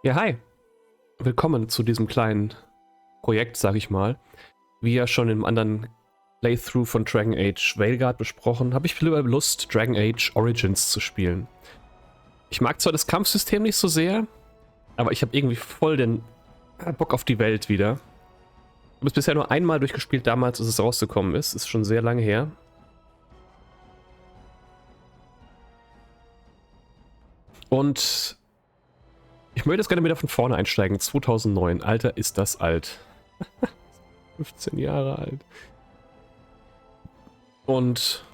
Ja, hi. Willkommen zu diesem kleinen Projekt, sag ich mal. Wie ja schon im anderen Playthrough von Dragon Age Veilguard besprochen, habe ich viel Lust, Dragon Age Origins zu spielen. Ich mag zwar das Kampfsystem nicht so sehr, aber ich habe irgendwie voll den Bock auf die Welt wieder. Ich habe es bisher nur einmal durchgespielt, damals, als es rausgekommen ist. Ist schon sehr lange her. Und ich möchte jetzt gerne wieder von vorne einsteigen. 2009. Alter, ist das alt. 15 Jahre alt. Und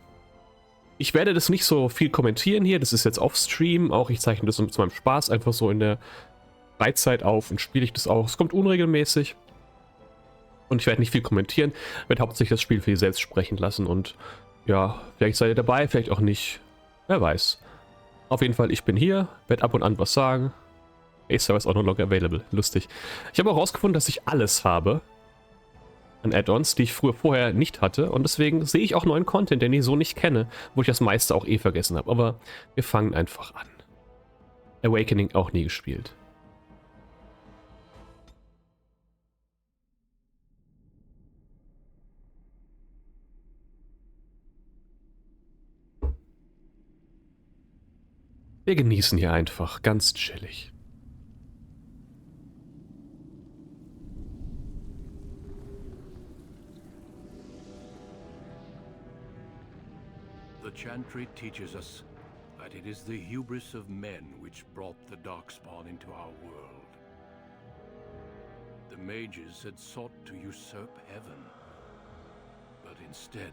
ich werde das nicht so viel kommentieren hier. Das ist jetzt off-Stream. Auch ich zeichne das zu meinem Spaß einfach so in der Freizeit auf und spiele ich das auch. Es kommt unregelmäßig. Und ich werde nicht viel kommentieren. Werde hauptsächlich das Spiel für sich selbst sprechen lassen. Und ja, vielleicht seid ihr dabei, vielleicht auch nicht. Wer weiß. Auf jeden Fall, ich bin hier. Werde ab und an was sagen. Acer ist auch no longer available. Lustig. Ich habe auch rausgefunden, dass ich alles habe an Add-ons, die ich vorher nicht hatte. Und deswegen sehe ich auch neuen Content, den ich so nicht kenne, wo ich das meiste auch vergessen habe. Aber wir fangen einfach an. Awakening auch nie gespielt. Wir genießen hier einfach, ganz chillig. The Chantry teaches us that it is the hubris of men which brought the Darkspawn into our world. The mages had sought to usurp heaven, but instead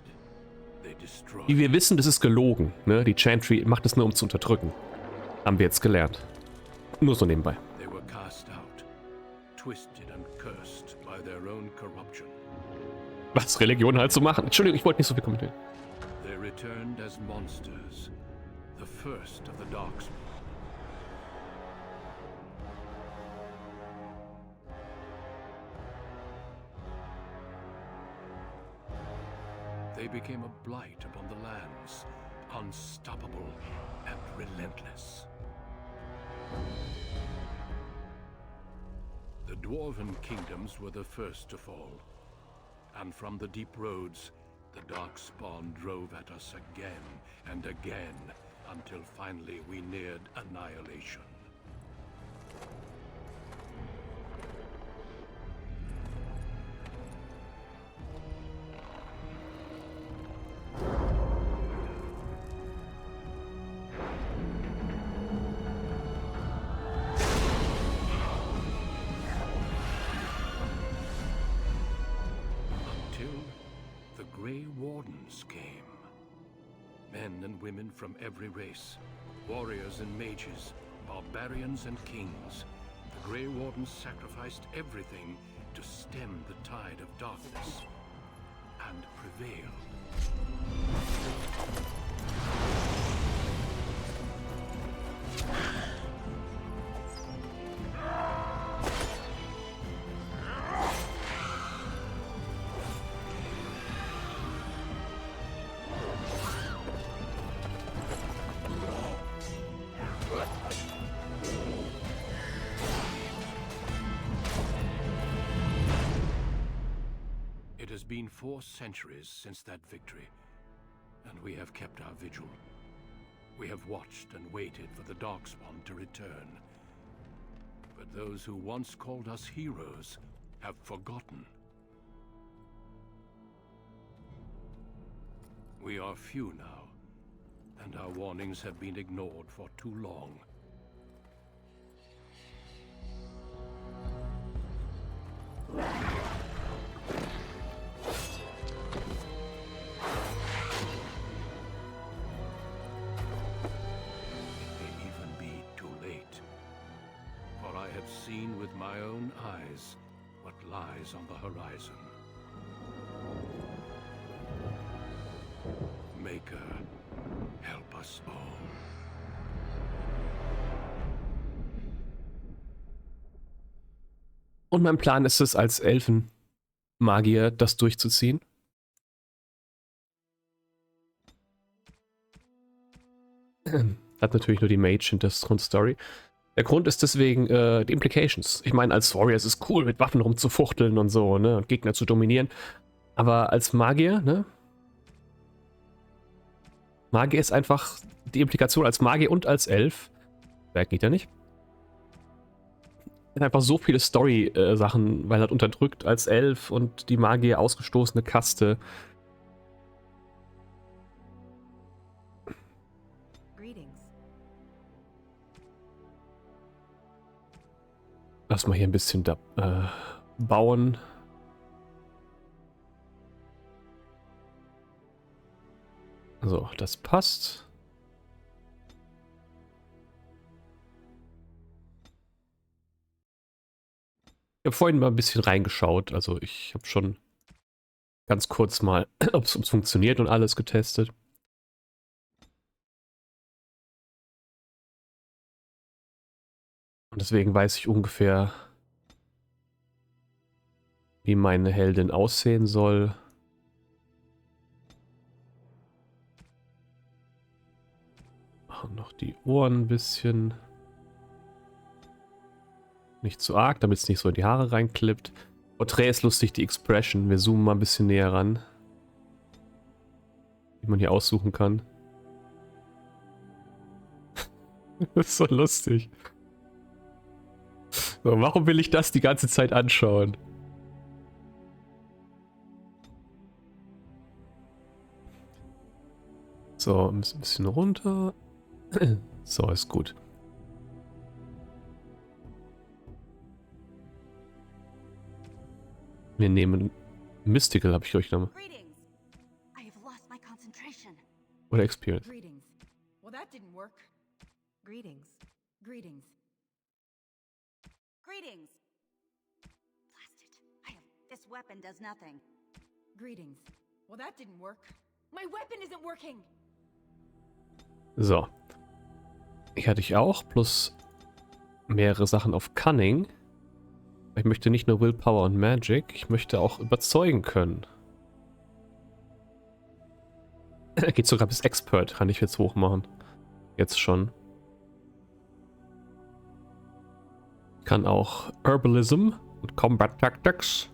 they destroyed. Wie wir wissen, das ist gelogen. Ne? Die Chantry macht es nur, um zu unterdrücken. Haben wir jetzt gelernt. Nur so nebenbei. They were cast out, twisted and cursed by their own corruption. Was Religion halt so machen. Entschuldigung, ich wollte nicht so viel kommentieren. They returned as monsters, the first of the Darkspawn. They became a blight upon the lands, unstoppable and relentless. The Dwarven kingdoms were the first to fall, and from the deep roads, the Darkspawn drove at us again and again, until finally we neared annihilation. Men and women from every race, warriors and mages, barbarians and kings. The Grey Wardens sacrificed everything to stem the tide of darkness and prevailed. It has been 4 centuries since that victory, and we have kept our vigil. We have watched and waited for the Darkspawn to return. But those who once called us heroes have forgotten. We are few now, and our warnings have been ignored for too long. Seen with my own eyes what lies on the horizon. Maker, help us all. Und mein Plan ist es, als Elfenmagier das durchzuziehen. Hat natürlich nur die Mage Hintergrundstory. Der Grund ist deswegen die Implications. Ich meine, als Warrior ist es cool, mit Waffen rumzufuchteln und so, ne? Und Gegner zu dominieren. Aber als Magier, ne? Magier ist einfach die Implikation als Magier und als Elf. Wer geht ja nicht. Einfach so viele Story-Sachen, weil halt unterdrückt als Elf und die Magier ausgestoßene Kaste. Lass mal hier ein bisschen da, bauen. So, das passt. Ich habe vorhin mal ein bisschen reingeschaut. Also ich habe schon ganz kurz mal, ob es funktioniert und alles getestet. Und deswegen weiß ich ungefähr, wie meine Heldin aussehen soll. Machen noch die Ohren ein bisschen. Nicht zu arg, damit es nicht so in die Haare reinklippt. Porträt ist lustig, die Expression. Wir zoomen mal ein bisschen näher ran. Die man hier aussuchen kann. Das ist so lustig. So, warum will ich das die ganze Zeit anschauen? So, ein bisschen runter. So, ist gut. Wir nehmen Mystical, habe ich euch nochmal. Oder Experience. Well, that didn't work. Greetings. Greetings. Greetings. Blast it. This weapon does nothing. Greetings. Well, that didn't work. My weapon isn't working. So. Ich hatte ich auch, plus mehrere Sachen auf Cunning. Ich möchte nicht nur Willpower und Magic, ich möchte auch überzeugen können. Geht sogar bis Expert, kann ich jetzt hochmachen. Jetzt schon. Kann auch Herbalism und Combat Tactics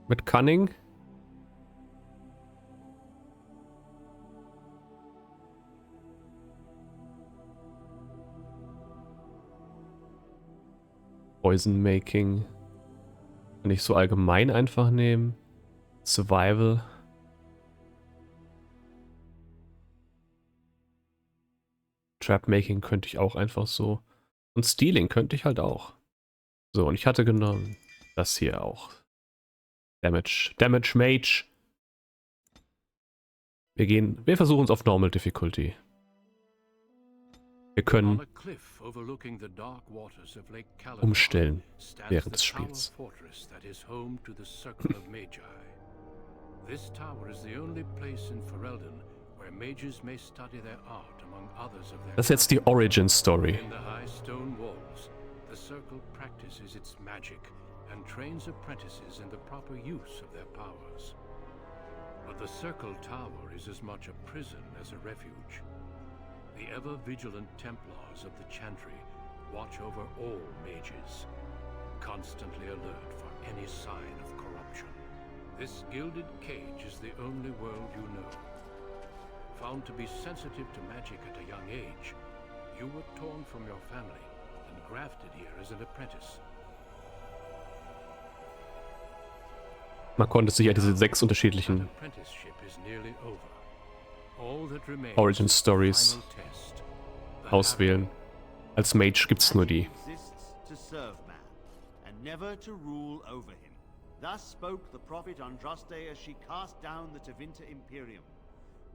mit Cunning. Poison Making. Kann ich so allgemein einfach nehmen. Survival. Trap Making könnte ich auch einfach so. Und Stealing könnte ich halt auch. So, und ich hatte genommen das hier auch. Damage. Damage Mage. Wir versuchen es auf Normal Difficulty. Wir können umstellen während des Spiels. This tower is the only place in Ferelden where mages may study their art among others of their Das ist jetzt die Origin Story. In the high stone walls, the circle practices its magic and trains apprentices in the proper use of their powers. But the circle tower is as much a prison as a refuge. The ever-vigilant Templars of the Chantry watch over all mages, constantly alert for any sign of corruption. This gilded cage is the only world you know. Found to be sensitive to magic at a young age, you were torn from your family and grafted here as an apprentice. Man konnte sich ja diese 6 unterschiedlichen Origin Stories auswählen. Als Mage gibt es nur die. Thus spoke the prophet Andraste as she cast down the Tevinter Imperium,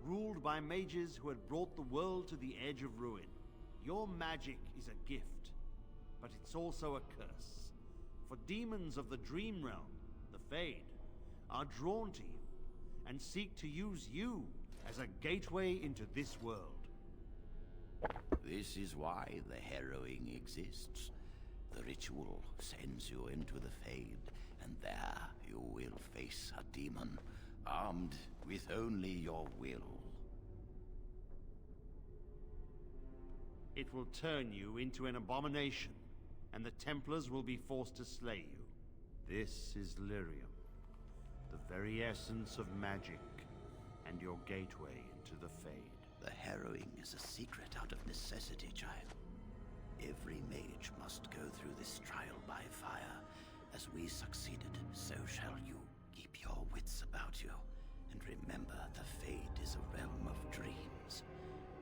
ruled by mages who had brought the world to the edge of ruin. Your magic is a gift, but it's also a curse. For demons of the Dream Realm, the Fade, are drawn to you and seek to use you as a gateway into this world. This is why the harrowing exists. The ritual sends you into the Fade, and there you will face a demon, armed with only your will. It will turn you into an abomination, and the Templars will be forced to slay you. This is Lyrium, the very essence of magic, and your gateway into the Fade. The harrowing is a secret out of necessity, child. Every mage must go through this trial by fire. As we succeeded, so shall you. Keep your wits about you, and remember the Fade is a realm of dreams.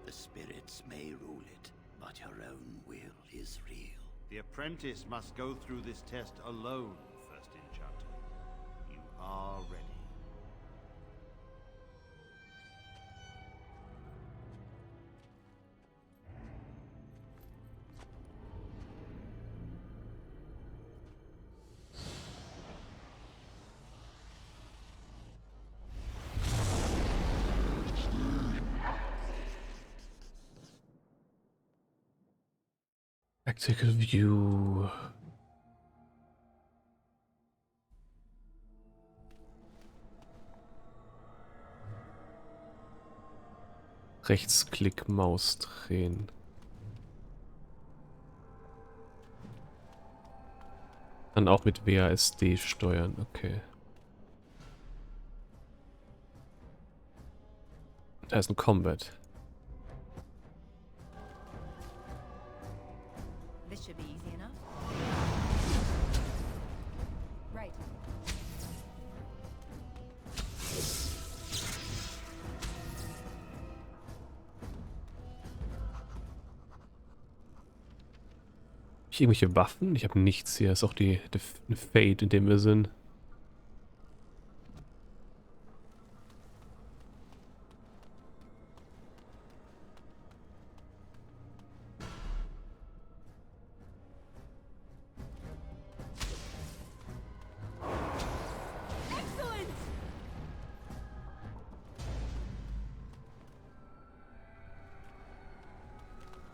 The spirits may rule it, but your own will is real. The apprentice must go through this test alone, First Enchanter. You are ready. Tactical View. Rechtsklick, Maus drehen. Dann auch mit WASD steuern, okay. Da ist ein Combat. This should be easy enough. Right. Hab ich irgendwelche Waffen? Ich habe nichts hier. Ist auch die Fate, in dem wir sind.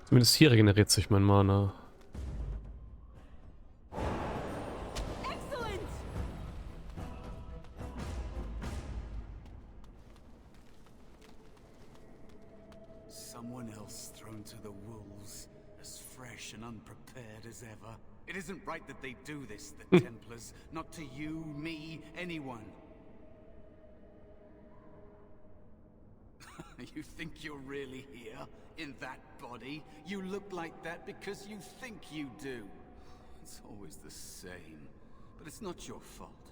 Zumindest hier regeneriert sich mein Mana. Someone else thrown to the wolves, as fresh and unprepared as ever. It isn't right that they do this, the Templars. Not to you, me, anyone. You think you're really here, in that body? You look like that because you think you do. It's always the same. But it's not your fault.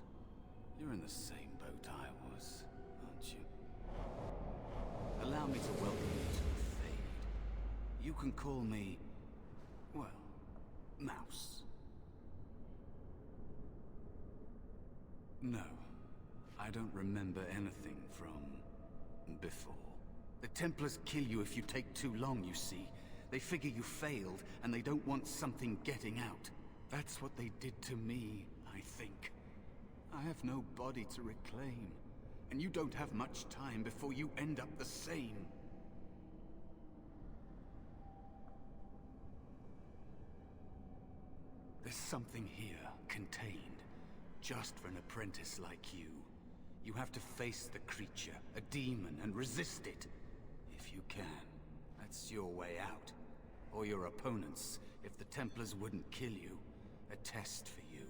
You're in the same boat I was, aren't you? Allow me to welcome you to the Fade. You can call me, well, Mouse. No, I don't remember anything from before. The Templars kill you if you take too long, you see. They figure you failed, and they don't want something getting out. That's what they did to me, I think. I have no body to reclaim, and you don't have much time before you end up the same. There's something here, contained, just for an apprentice like you. You have to face the creature, a demon, and resist it. If you can, that's your way out. Or your opponents, if the Templars wouldn't kill you. A test for you,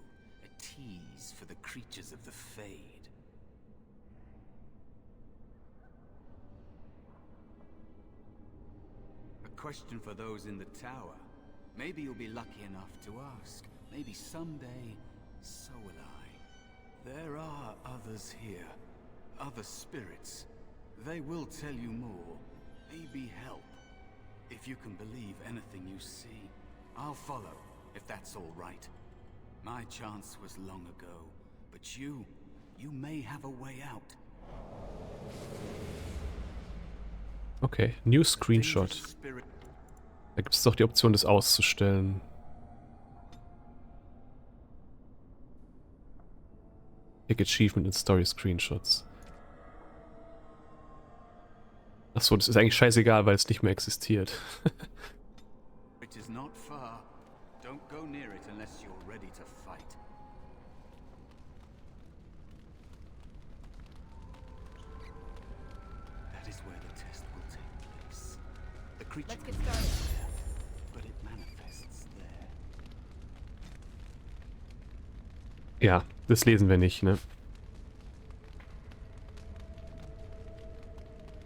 a tease for the creatures of the Fade. A question for those in the tower. Maybe you'll be lucky enough to ask. Maybe someday, so will I. There are others here. Other spirits. They will tell you more. Maybe help. If you can believe anything you see, I'll follow, if that's all right. My chance was long ago, but you may have a way out. Okay, New Screenshot. Da gibt es doch die Option, das auszustellen. Pick Achievement in Story Screenshots. Achso, das ist eigentlich scheißegal, weil es nicht mehr existiert. It is not far. Don't go near it unless you're ready to fight. That is where the test will take place. The creature. Let's get started. Ja, das lesen wir nicht, ne?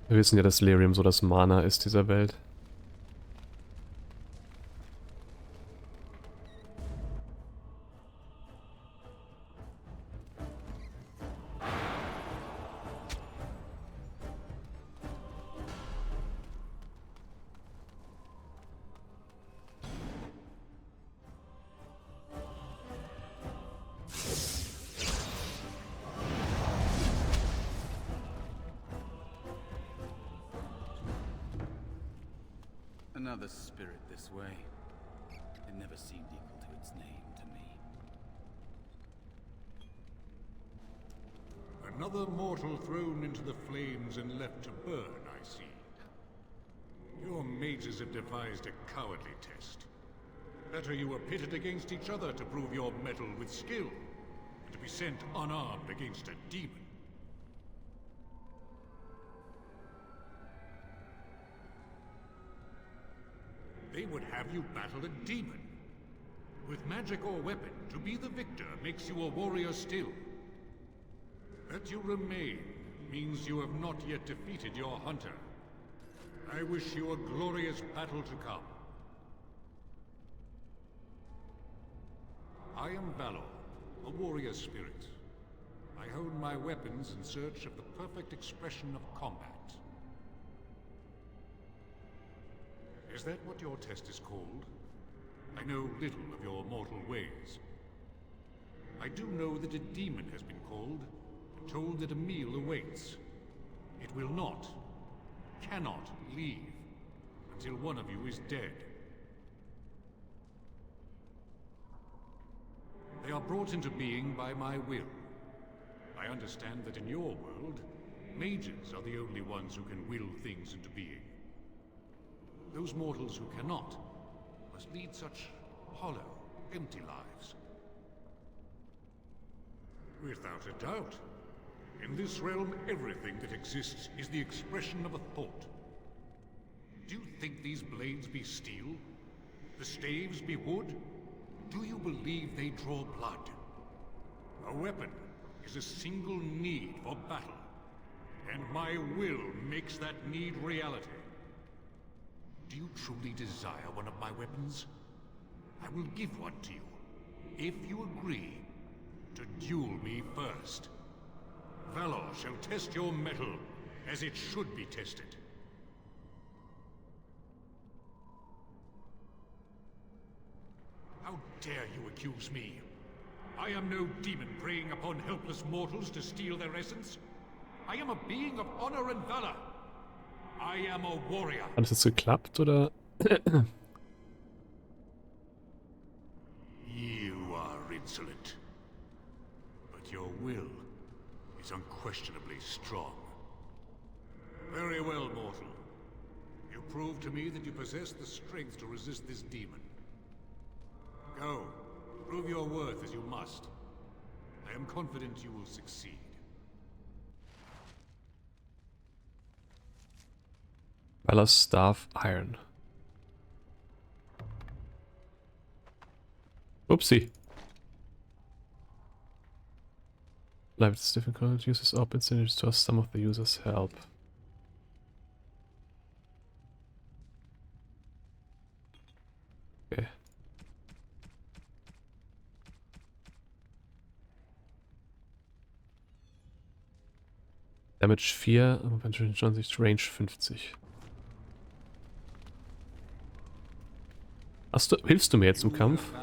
Wir wissen ja, dass Lyrium so das Mana ist dieser Welt. Another spirit this way. It never seemed equal to its name to me. Another mortal thrown into the flames and left to burn, I see. Your mages have devised a cowardly test. Better you were pitted against each other to prove your mettle with skill, and to be sent unarmed against a demon. They would have you battle a demon. With magic or weapon, to be the victor makes you a warrior still. That you remain means you have not yet defeated your hunter. I wish you a glorious battle to come. I am Valor, a warrior spirit. I hone my weapons in search of the perfect expression of combat. Is that what your test is called? I know little of your mortal ways. I do know that a demon has been called, and told that a meal awaits. It will not, cannot leave, until one of you is dead. They are brought into being by my will. I understand that in your world, mages are the only ones who can will things into being. Those mortals who cannot must lead such hollow, empty lives. Without a doubt. In this realm, everything that exists is the expression of a thought. Do you think these blades be steel? The staves be wood? Do you believe they draw blood? A weapon is a single need for battle, and my will makes that need reality. Do you truly desire one of my weapons? I will give one to you, if you agree to duel me first. Valor shall test your mettle as it should be tested. How dare you accuse me? I am no demon preying upon helpless mortals to steal their essence. I am a being of honor and valor. I am a warrior. Hat es jetzt geklappt, oder? You are insolent. But your will is unquestionably strong. Very well, mortal. You prove to me that you possess the strength to resist this demon. Go. Prove your worth as you must. I am confident you will succeed. Valor's Staff Iron. Upsi. Life is difficult. Uses open synergies to some of the users help. Okay. Damage 4, Range 50. Hilfst du mir jetzt im Kampf?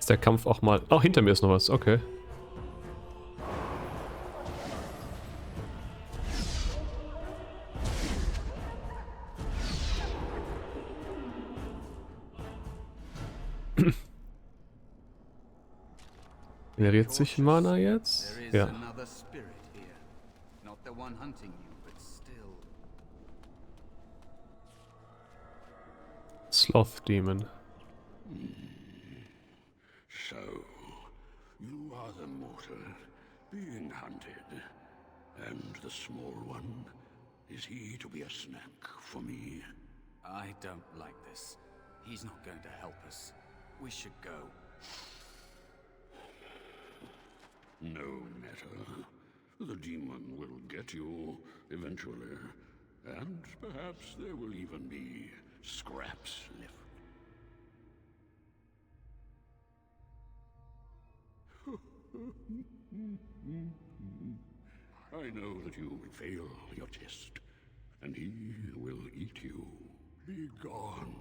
Der Kampf auch mal... Oh, hinter mir ist noch was. Okay. Generiert sich Mana jetzt? There is Ja. another spirit here. Not the one hunting you, but still. Sloth Demon. So, you are the mortal being hunted. And the small one, is he to be a snack for me? I don't like this. He's not going to help us. We should go. No matter. The demon will get you eventually. And perhaps there will even be scraps left. I know that you will fail your test, and he will eat you. Be gone.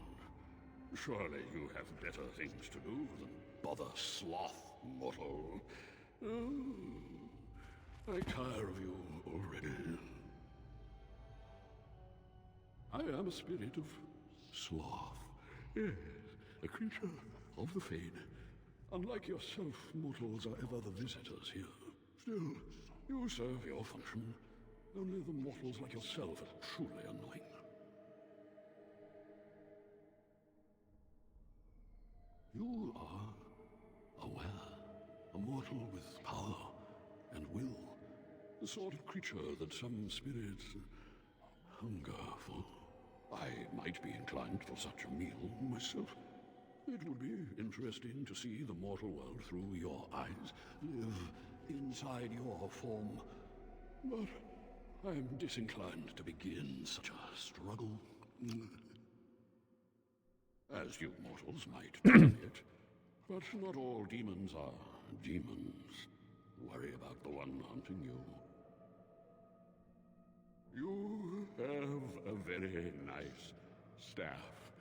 Surely you have better things to do than bother sloth, mortal. Oh, I tire of you already. I am a spirit of sloth. Yes, a creature of the Fade. Unlike yourself, mortals are ever the visitors here. Still, you serve your function. Only the mortals like yourself are truly annoying. You are aware, a mortal with power and will. The sort of creature that some spirits hunger for. I might be inclined for such a meal myself. It would be interesting to see the mortal world through your eyes, live inside your form. But I am disinclined to begin such a struggle. As you mortals might try it, but not all demons are demons. Worry about the one hunting you. You have a very nice staff.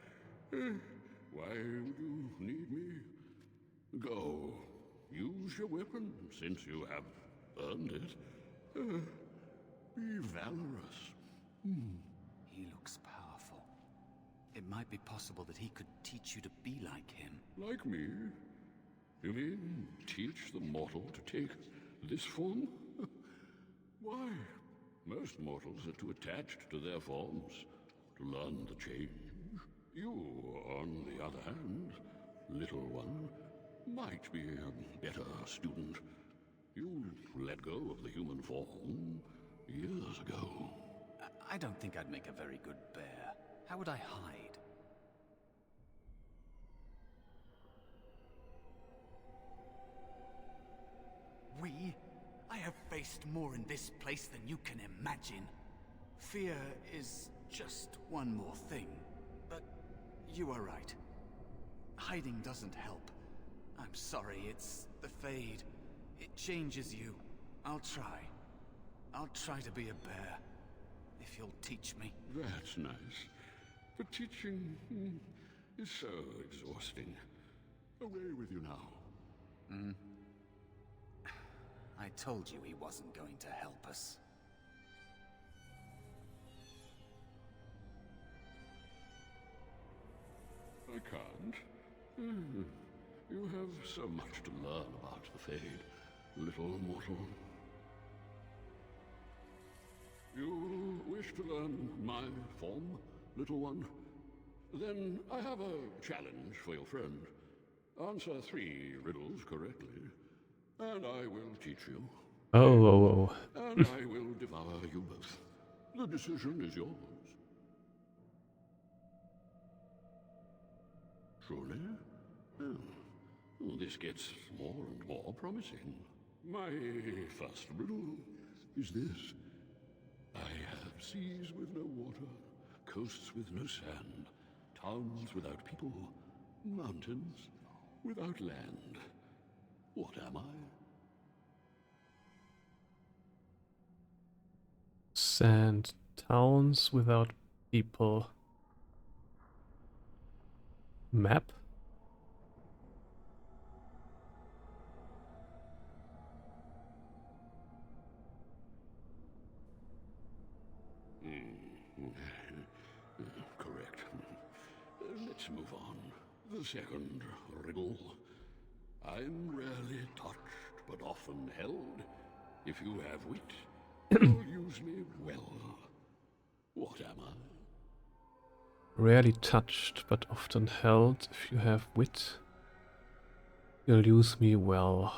Why would you need me? Go. Use your weapon, since you have earned it. Be valorous. He looks powerful. It might be possible that he could teach you to be like him. Like me? You mean teach the mortal to take this form? Why? Most mortals are too attached to their forms to learn the change. You, on the other hand, little one, might be a better student. You let go of the human form years ago. I don't think I'd make a very good bear. How would I hide? I have faced more in this place than you can imagine. Fear is just one more thing. But you are right. Hiding doesn't help. I'm sorry, it's the Fade. It changes you. I'll try. I'll try to be a bear. If you'll teach me. That's nice. But teaching is so exhausting. Away with you now. I told you he wasn't going to help us. I can't. You have so much to learn about the Fade, little mortal. You wish to learn my form, little one? Then I have a challenge for your friend. Answer 3 riddles correctly, and I will teach you. Oh. And I will devour you both. The decision is yours. Truly? This gets more and more promising. My first riddle is this. I have seas with no water, coasts with no sand, towns without people, mountains without land. What am I? Sand, towns without people. Map? Correct. Let's move on. The second riddle. I'm rarely touched but often held. If you have wit, you'll use me well. What am I? Rarely touched, but often held. If you have wit, you'll use me well.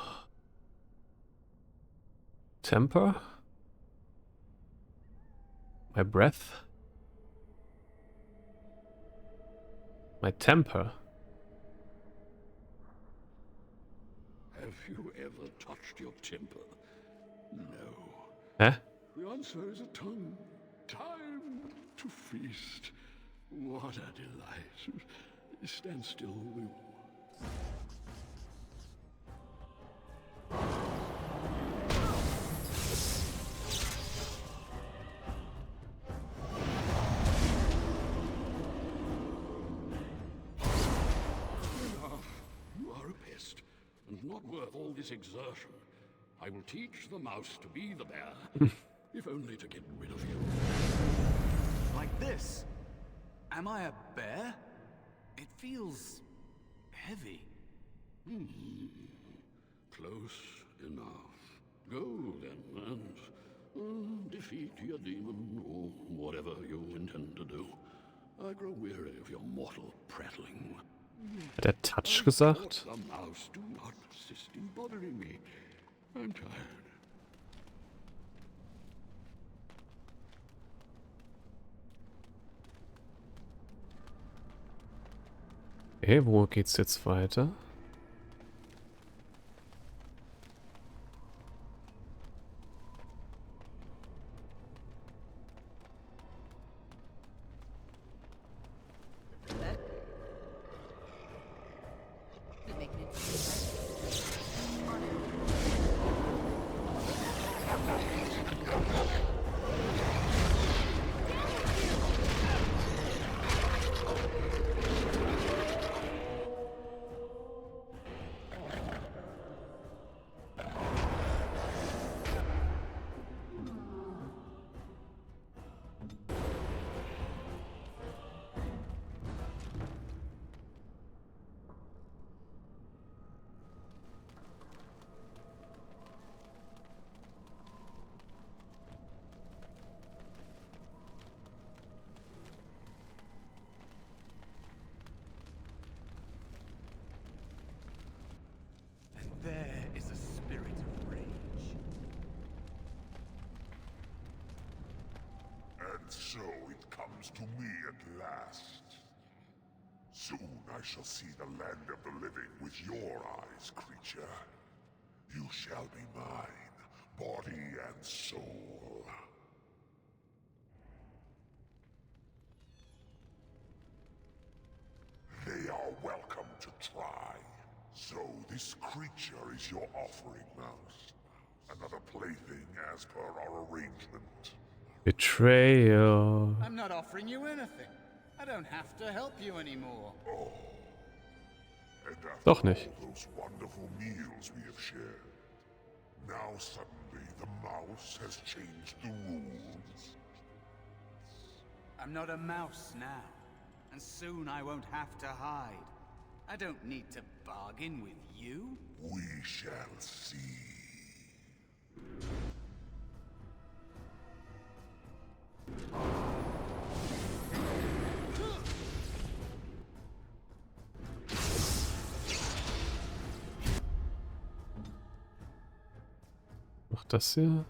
Temper? My breath? My temper? Have you ever touched your temper? No. Huh? The answer is a tongue. Time to feast. What a delight. Stand still, will you? You are a pest, and not worth all this exertion. I will teach the mouse to be the bear, if only to get rid of you. Like this? Am I a bear? It feels heavy. Close enough. Go then, and defeat your demon, or whatever you intend to do. I grow weary of your mortal prattling. Hat er Touch gesagt? The mouse, do not persist in bothering me. I'm tired. Okay, wo geht's jetzt weiter? There is a spirit of rage. And so it comes to me at last. Soon I shall see the land of the living with your eyes, creature. You shall be mine, body and soul. They are welcome to try. So this creature is your offering, Mouse. Another plaything as per our arrangement. Betrayal. I'm not offering you anything. I don't have to help you anymore. Oh. And after Doch nicht. all those wonderful meals we have shared, now suddenly the mouse has changed the rules. I'm not a mouse now, and soon I won't have to hide. I don't need to bargain with you. We shall see. Macht das hier?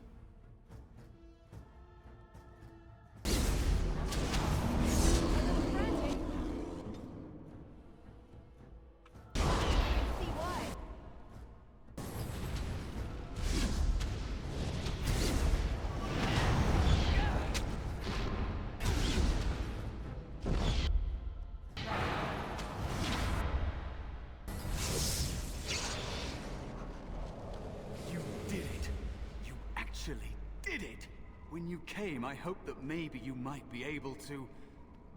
When you came, I hoped that maybe you might be able to,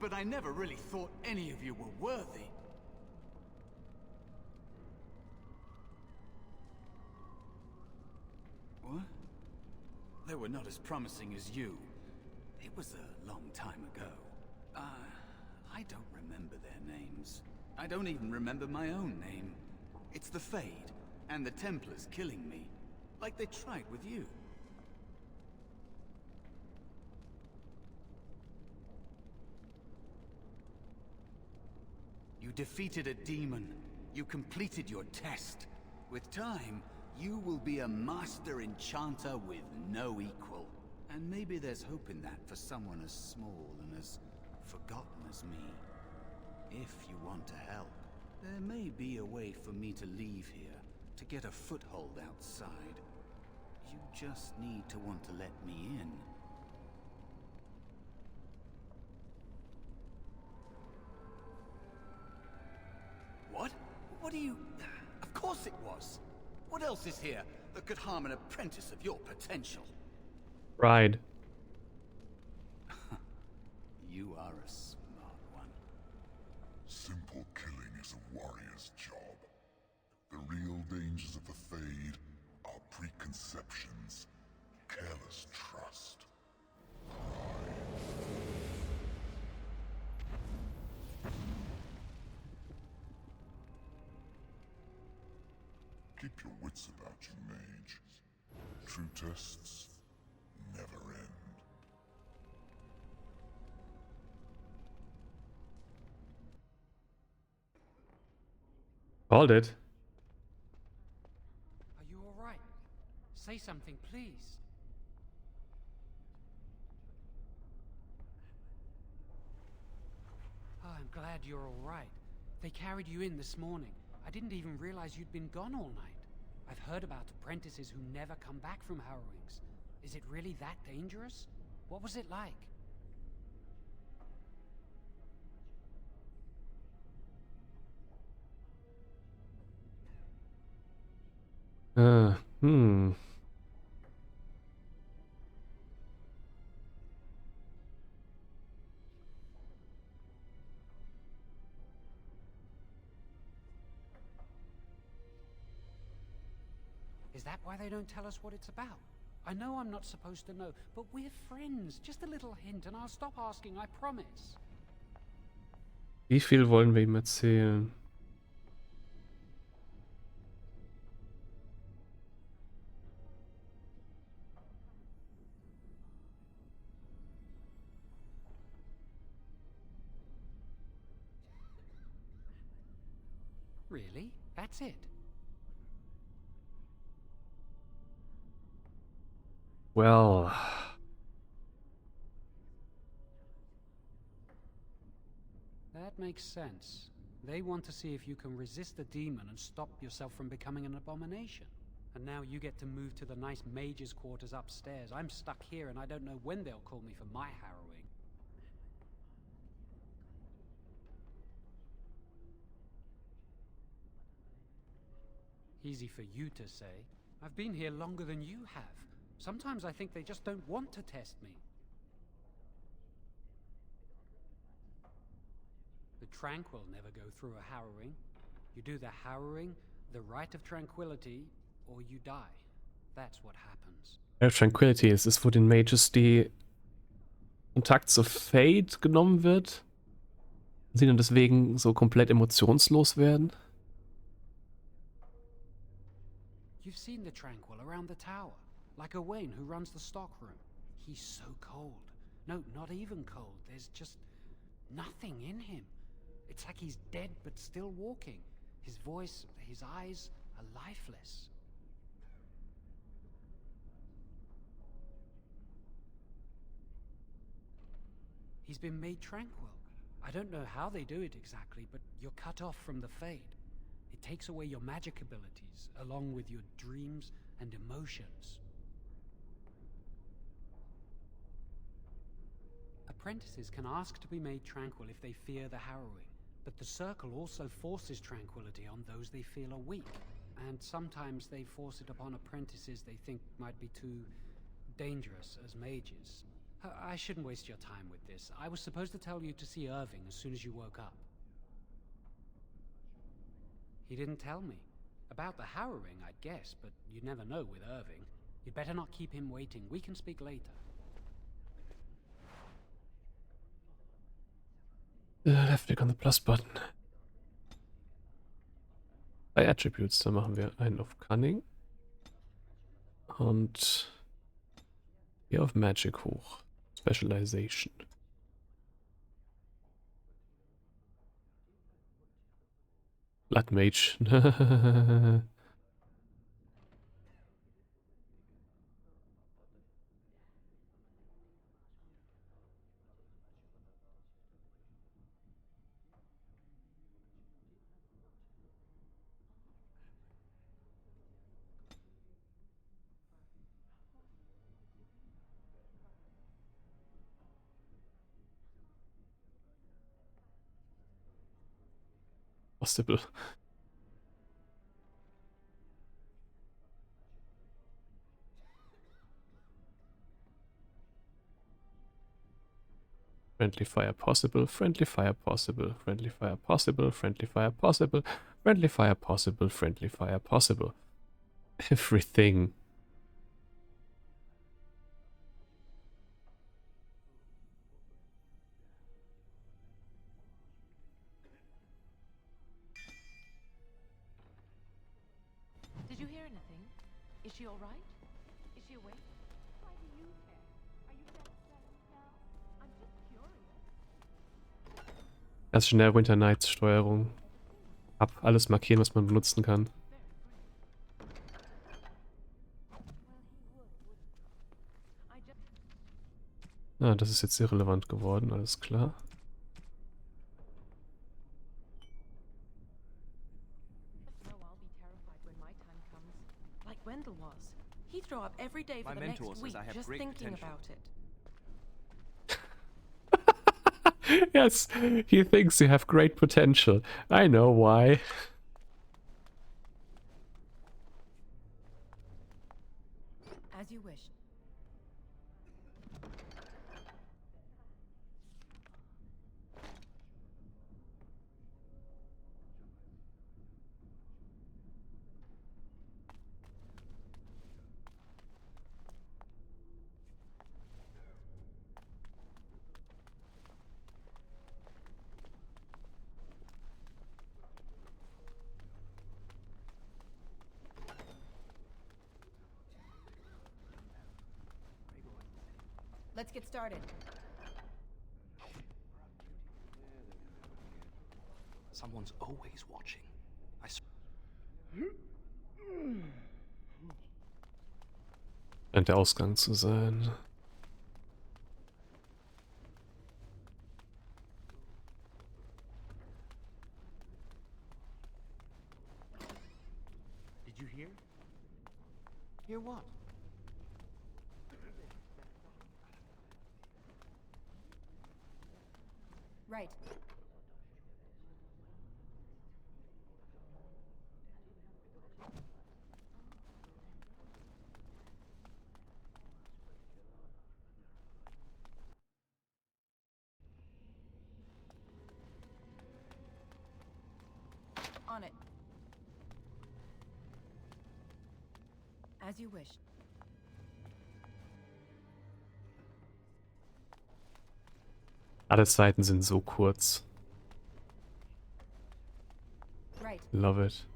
but I never really thought any of you were worthy. What? They were not as promising as you. It was a long time ago. I don't remember their names. I don't even remember my own name. It's the Fade, And the Templars killing me, like they tried with you. You defeated a demon. You completed your test. With time, you will be a master enchanter with no equal. And maybe there's hope in that for someone as small and as forgotten as me. If you want to help, there may be a way for me to leave here, to get a foothold outside. You just need to want to let me in. What? What do you... Of course it was! What else is here that could harm an apprentice of your potential? Right. You are a smart one. Simple killing is a warrior's job. The real dangers of the Fade are preconceptions, careless trust, pride. Keep your wits about you, mage. True tests never end. Called it. Are you all right? Say something, please. Oh, I'm glad you're all right. They carried you in this morning. I didn't even realize you'd been gone all night. I've heard about apprentices who never come back from harrowings. Is it really that dangerous? What was it like? Hmm. Is that why they don't tell us what it's about? I know I'm not supposed to know, but we're friends. Just a little hint and I'll stop asking, I promise. Wie viel wollen wir ihm erzählen? Really? That's it? Well, That makes sense. They want to see if you can resist the demon and stop yourself from becoming an abomination. And now you get to move to the nice mage's quarters upstairs. I'm stuck here and I don't know when they'll call me for my harrowing. Easy for you to say. I've been here longer than you have. Sometimes I think they just don't want to test me. The Tranquil never go through a harrowing. You do the harrowing, the rite of tranquility, or you die. That's what happens. Tranquility ist es, wo den Mages die Kontakt zur Fate genommen wird. Und sie dann deswegen so komplett emotionslos werden. You've seen the Tranquil around the tower, like Owain who runs the stockroom. He's so cold. No, not even cold. There's just nothing in him. It's like he's dead but still walking. His voice, his eyes are lifeless. He's been made tranquil. I don't know how they do it exactly, but you're cut off from the Fade. It takes away your magic abilities, along with your dreams and emotions. Apprentices can ask to be made tranquil if they fear the harrowing, but the Circle also forces tranquility on those they feel are weak, and sometimes they force it upon apprentices they think might be too dangerous as mages. I shouldn't waste your time with this. I was supposed to tell you to see Irving as soon as you woke up. He didn't tell me. About the harrowing, I'd guess, but you never know with Irving. You'd better not keep him waiting. We can speak later. Left click on the plus button. 3 Attributes. Dann machen wir einen auf Cunning. Und hier auf Magic hoch. Specialization. Blood Mage. Possible. Friendly fire possible, friendly fire possible, friendly fire possible, friendly fire possible, friendly fire possible, friendly fire possible. Everything. Did you hear anything? Is she all right? Is she awake? Why do you care? Are you just now? I'm just curious. Erst schnell Winter Nights Steuerung. Ab alles markieren, was man benutzen kann. Ah, das ist jetzt irrelevant geworden, alles klar. Like Wendell was. He'd throw up every day for the next week just thinking about it. Yes, he thinks you have great potential. I know why. As you wish. Let's get started. Someone's always watching. Scheint der Ausgang zu sein. Did you hear? Hear what? Right. On it. As you wish. Alle Seiten sind so kurz. Right. Love it.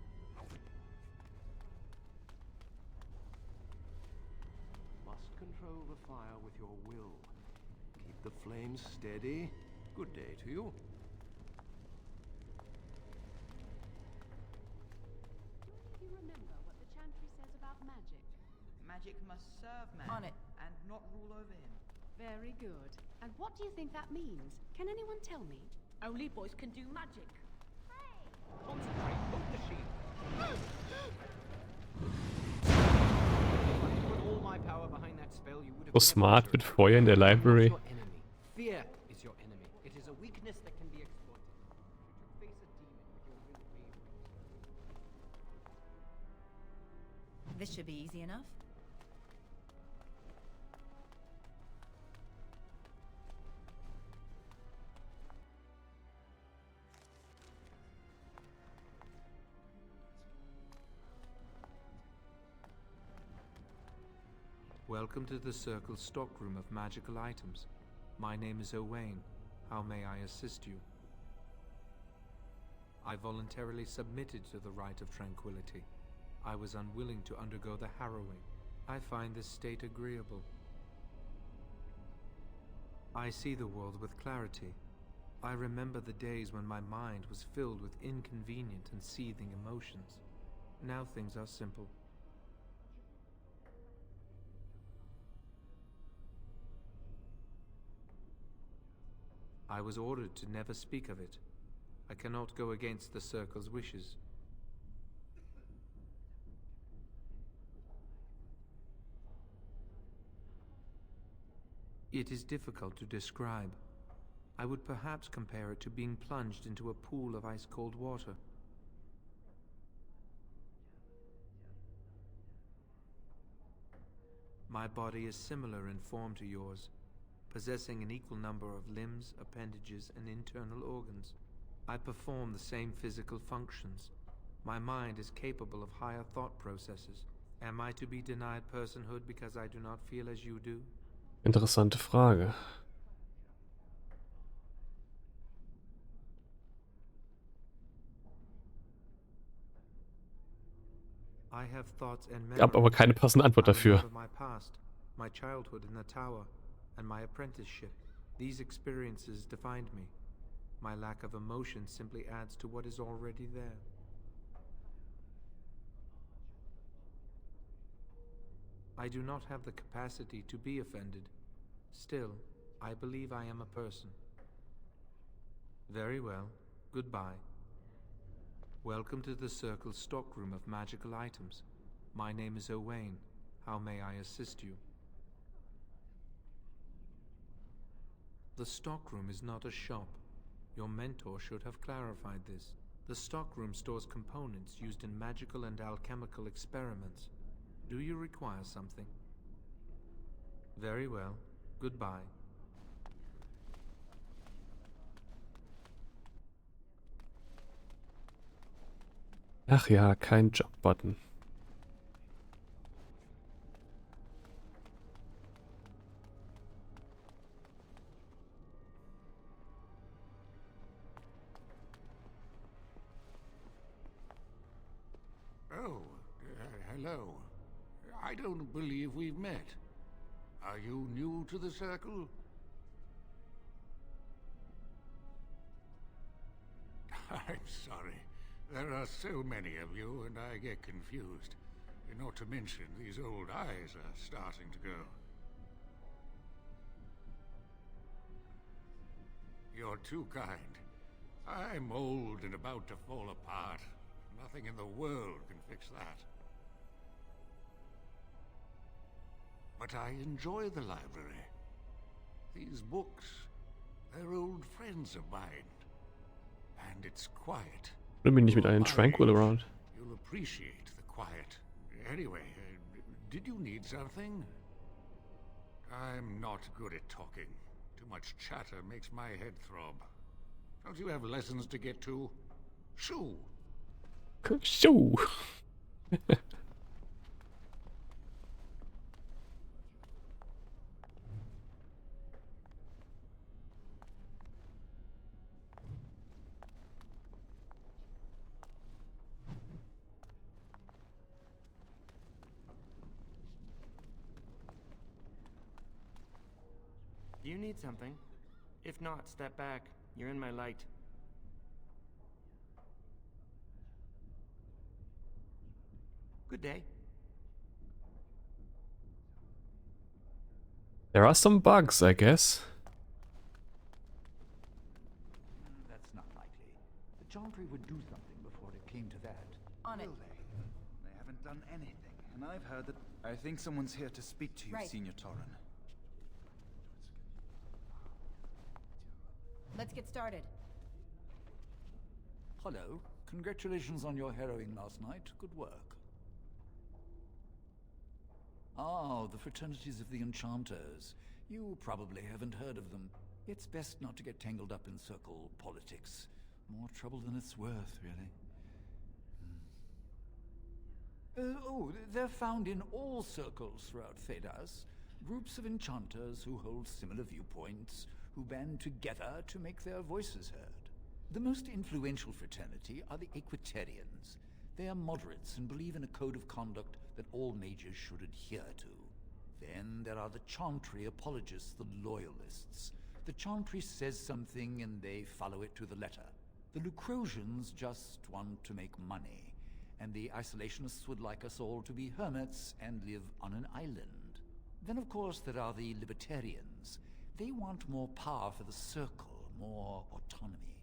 Must control the fire with your will. Keep the flames steady. Good day to you. You remember what the chantry says about magic? Magic must serve man On it. and not rule over him. Very good. And what do you think that means? Can anyone tell me? Only boys can do magic. Concentrate, hold the shield. Put all my power behind that spell, you would have So smart mit Feuer in der Library. Fear is your enemy. It is a weakness that can be exploited. You face a demon with your will wavering. This should be easy enough. Welcome to the Circle's stockroom of magical items. My name is Owain. How may I assist you? I voluntarily submitted to the rite of tranquility. I was unwilling to undergo the harrowing. I find this state agreeable. I see the world with clarity. I remember the days when my mind was filled with inconvenient and seething emotions. Now things are simple. I was ordered to never speak of it. I cannot go against the Circle's wishes. It is difficult to describe. I would perhaps compare it to being plunged into a pool of ice-cold water. My body is similar in form to yours, possessing an equal number of limbs, appendages, and internal organs. I perform the same physical functions. My mind is capable of higher thought processes. Am I to be denied personhood because I do not feel as you do? Interessante Frage. I have thoughts and Ich habe aber keine passende Antwort dafür. My past, my childhood in the tower, and my apprenticeship. These experiences defined me. My lack of emotion simply adds to what is already there. I do not have the capacity to be offended. Still, I believe I am a person. Very well. Goodbye. Welcome to the Circle's stockroom of magical items. My name is Owain. How may I assist you? The stockroom is not a shop. Your mentor should have clarified this. The stockroom stores components used in magical and alchemical experiments. Do you require something? Very well. Goodbye. Ach ja, kein Jump-Button. Oh, hello. I don't believe we've met. Are you new to the Circle? I'm sorry. There are so many of you, and I get confused. Not to mention, these old eyes are starting to go. You're too kind. I'm old and about to fall apart. Nothing in the world can fix that. But I enjoy the library. These books, they're old friends of mine. And it's quiet. Ich bin nicht mit einem Tranquil around. You'll appreciate the quiet. Anyway, did you need something? I'm not good at talking. Too much chatter makes my head throb. Don't you have lessons to get to? Shoo! Shoo! You need something? If not, step back. You're in my light. Good day. There are some bugs, I guess. That's not likely. The Chantry would do something before it came to that. On it. Will they? They haven't done anything. And I've heard that... I think someone's here to speak to you, Right. Senior Torren. Let's get started. Hello. Congratulations on your harrowing last night. Good work. Ah, the fraternities of the Enchanters. You probably haven't heard of them. It's best not to get tangled up in circle politics. More trouble than it's worth, really. They're found in all circles throughout Thedas. Groups of enchanters who hold similar viewpoints, who band together to make their voices heard. The most influential fraternity are the Equitarians. They are moderates and believe in a code of conduct that all mages should adhere to. Then there are the Chantry apologists, the Loyalists. The Chantry says something and they follow it to the letter. The Lucrosians just want to make money, and the Isolationists would like us all to be hermits and live on an island. Then of course there are the Libertarians. They want more power for the Circle, more autonomy.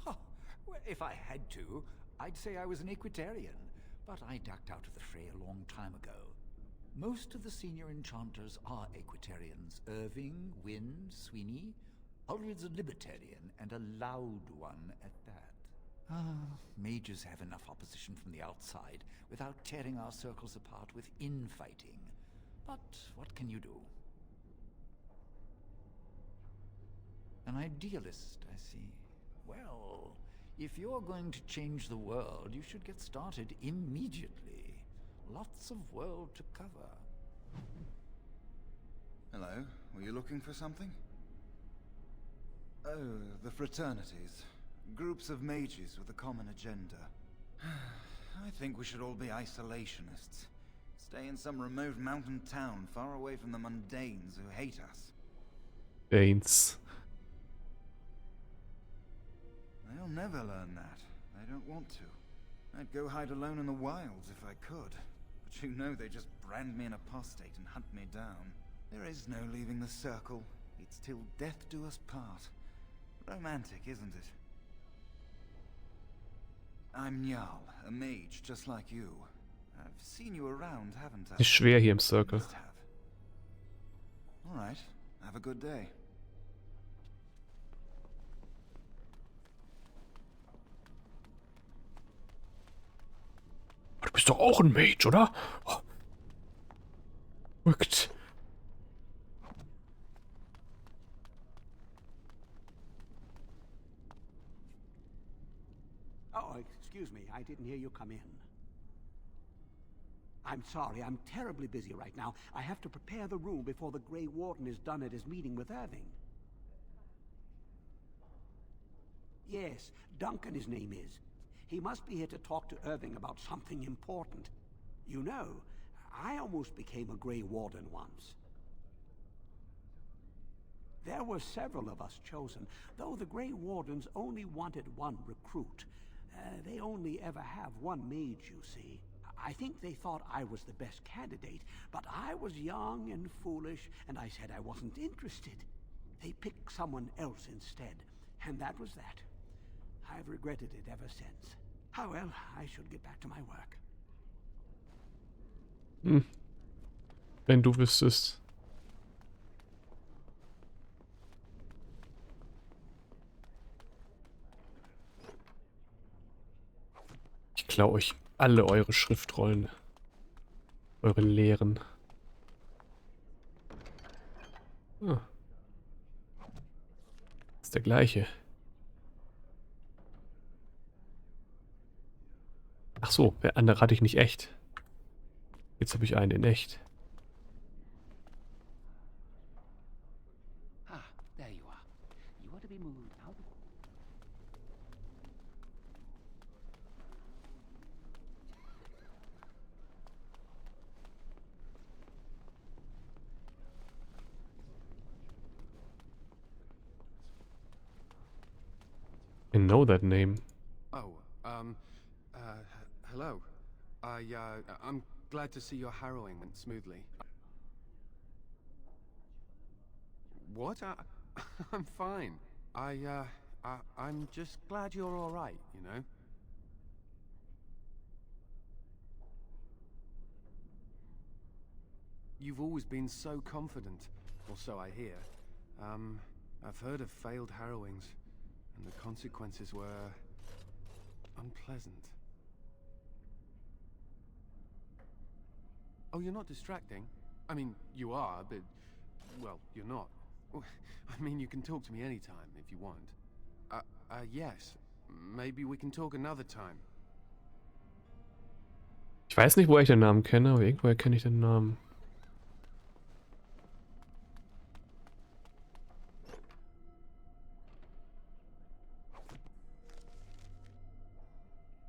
Huh. Well, if I had to, I'd say I was an Equitarian, but I ducked out of the fray a long time ago. Most of the senior enchanters are Equitarians. Irving, Wynne, Sweeney. Uldred's a Libertarian, and a loud one at that. Mages have enough opposition from the outside without tearing our circles apart with infighting. But what can you do? An idealist, I see. Well, if you're going to change the world, you should get started immediately. Lots of world to cover. Hello, were you looking for something? Oh, the fraternities. Groups of mages with a common agenda. I think we should all be isolationists. Stay in some remote mountain town far away from the mundanes who hate us. Danes. They'll never learn that. They don't want to. I'd go hide alone in the wilds if I could. But you know they just brand me an apostate and hunt me down. There is no leaving the circle. It's till death do us part. Romantic, isn't it? I'm Njal, a mage just like you. I've seen you around, haven't I? Ist schwer hier im Circle. Must have. All right. Have a good day. Du bist doch auch ein Mage, oder? Oh. Verrückt. Oh, excuse me. I didn't hear you come in. I'm sorry. I'm terribly busy right now. I have to prepare the room before the Grey Warden is done at his meeting with Irving. Yes, Duncan his name is. He must be here to talk to Irving about something important. You know, I almost became a Grey Warden once. There were several of us chosen, though the Grey Wardens only wanted one recruit. They only ever have one mage, you see. I think they thought I was the best candidate, but I was young and foolish, and I said I wasn't interested. They picked someone else instead, and that was that. I've regretted it ever since. Oh well, I should get back to my work. Wenn du wüsstest. Ich klaue euch alle eure Schriftrollen. Euren Lehren. Ah. Ist der gleiche. Ach so, der andere hatte ich nicht echt. Jetzt habe ich einen in echt. Ah, there you are. You are to be moved out. I know that name. Oh, hello. I'm glad to see your harrowing went smoothly. What? I'm fine. I'm just glad you're all right, you know? You've always been so confident, or so I hear. I've heard of failed harrowings, and the consequences were unpleasant. Oh, you're not distracting? I mean, you are, but, well, you're not. I mean, you can talk to me anytime, if you want. Yes. Maybe we can talk another time. Ich weiß nicht, woher ich den Namen kenne, aber irgendwoher kenne ich den Namen.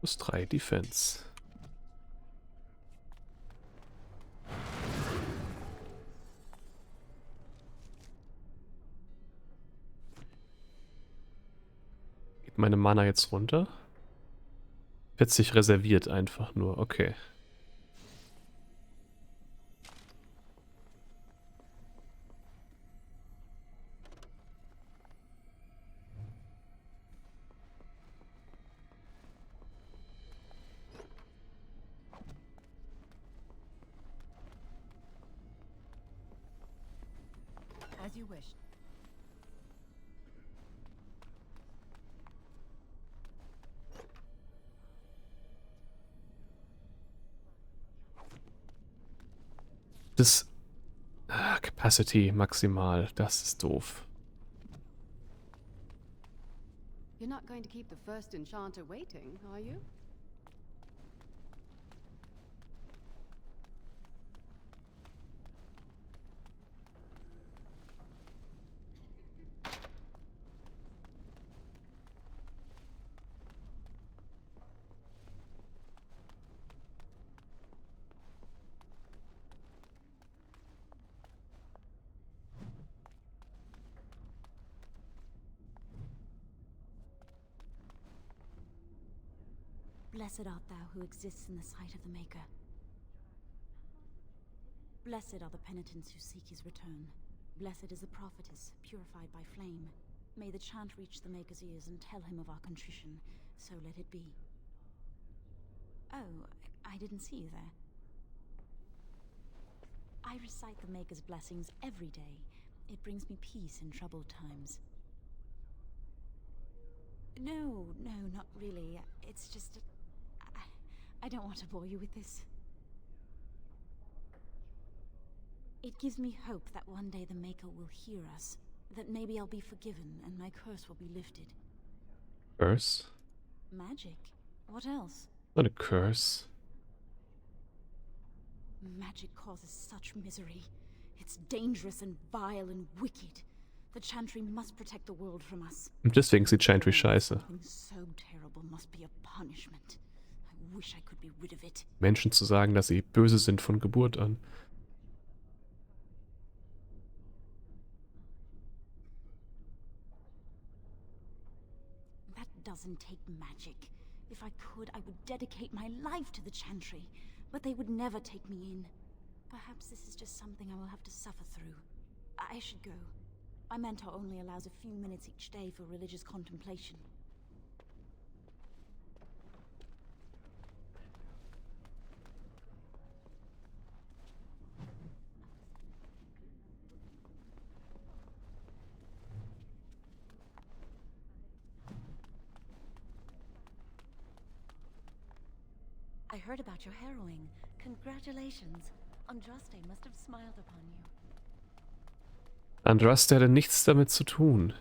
+3 Defense. Geht meine Mana jetzt runter? 40 reserviert einfach nur, okay. As you wish. Das Capacity maximal, das ist doof. You're not going to keep the first enchanter waiting, are you? Blessed art thou who exists in the sight of the Maker. Blessed are the penitents who seek his return. Blessed is the prophetess, purified by flame. May the chant reach the Maker's ears and tell him of our contrition. So let it be. Oh, I didn't see you there. I recite the Maker's blessings every day. It brings me peace in troubled times. No, not really. It's just... I don't want to bore you with this. It gives me hope that one day the Maker will hear us. That maybe I'll be forgiven and my curse will be lifted. Curse? Magic? What else? Not a curse. Magic causes such misery. It's dangerous and vile and wicked. The Chantry must protect the world from us. Und deswegen sieht Chantry scheiße. Something so terrible must be a punishment. I wish I could be rid of it. Menschen zu sagen, dass sie böse sind von Geburt an. That doesn't take magic. If I could, I would dedicate my life to the Chantry, but they would never take me in. Perhaps this is just something I will have to suffer through. I should go. My mentor only allows a few minutes each day for religious contemplation. I heard about your harrowing. Congratulations. Andraste must have smiled upon you. Andraste hatte nichts damit zu tun.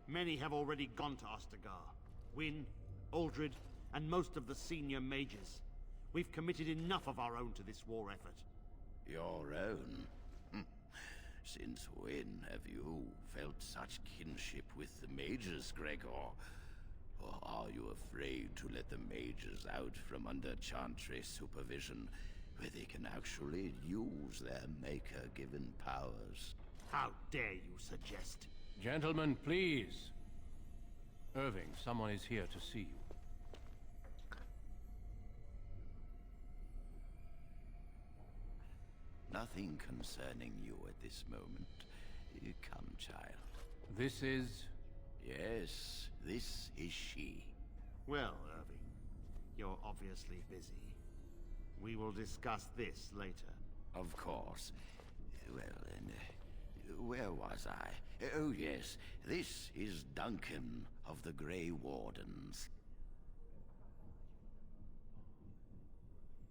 Many have already gone to Ostagar. Wynne, Aldred, and most of the senior mages. We've committed enough of our own to this war effort. Your own? Since when have you felt such kinship with the mages, Gregor? Or are you afraid to let the mages out from under Chantry supervision, where they can actually use their Maker-given powers? How dare you suggest? Gentlemen, please. Irving, someone is here to see you. Nothing concerning you at this moment. Come, child. This is... Yes, this is she. Well, Irving, you're obviously busy. We will discuss this later. Of course. Well, then, where was I? Oh, yes, this is Duncan of the Grey Wardens.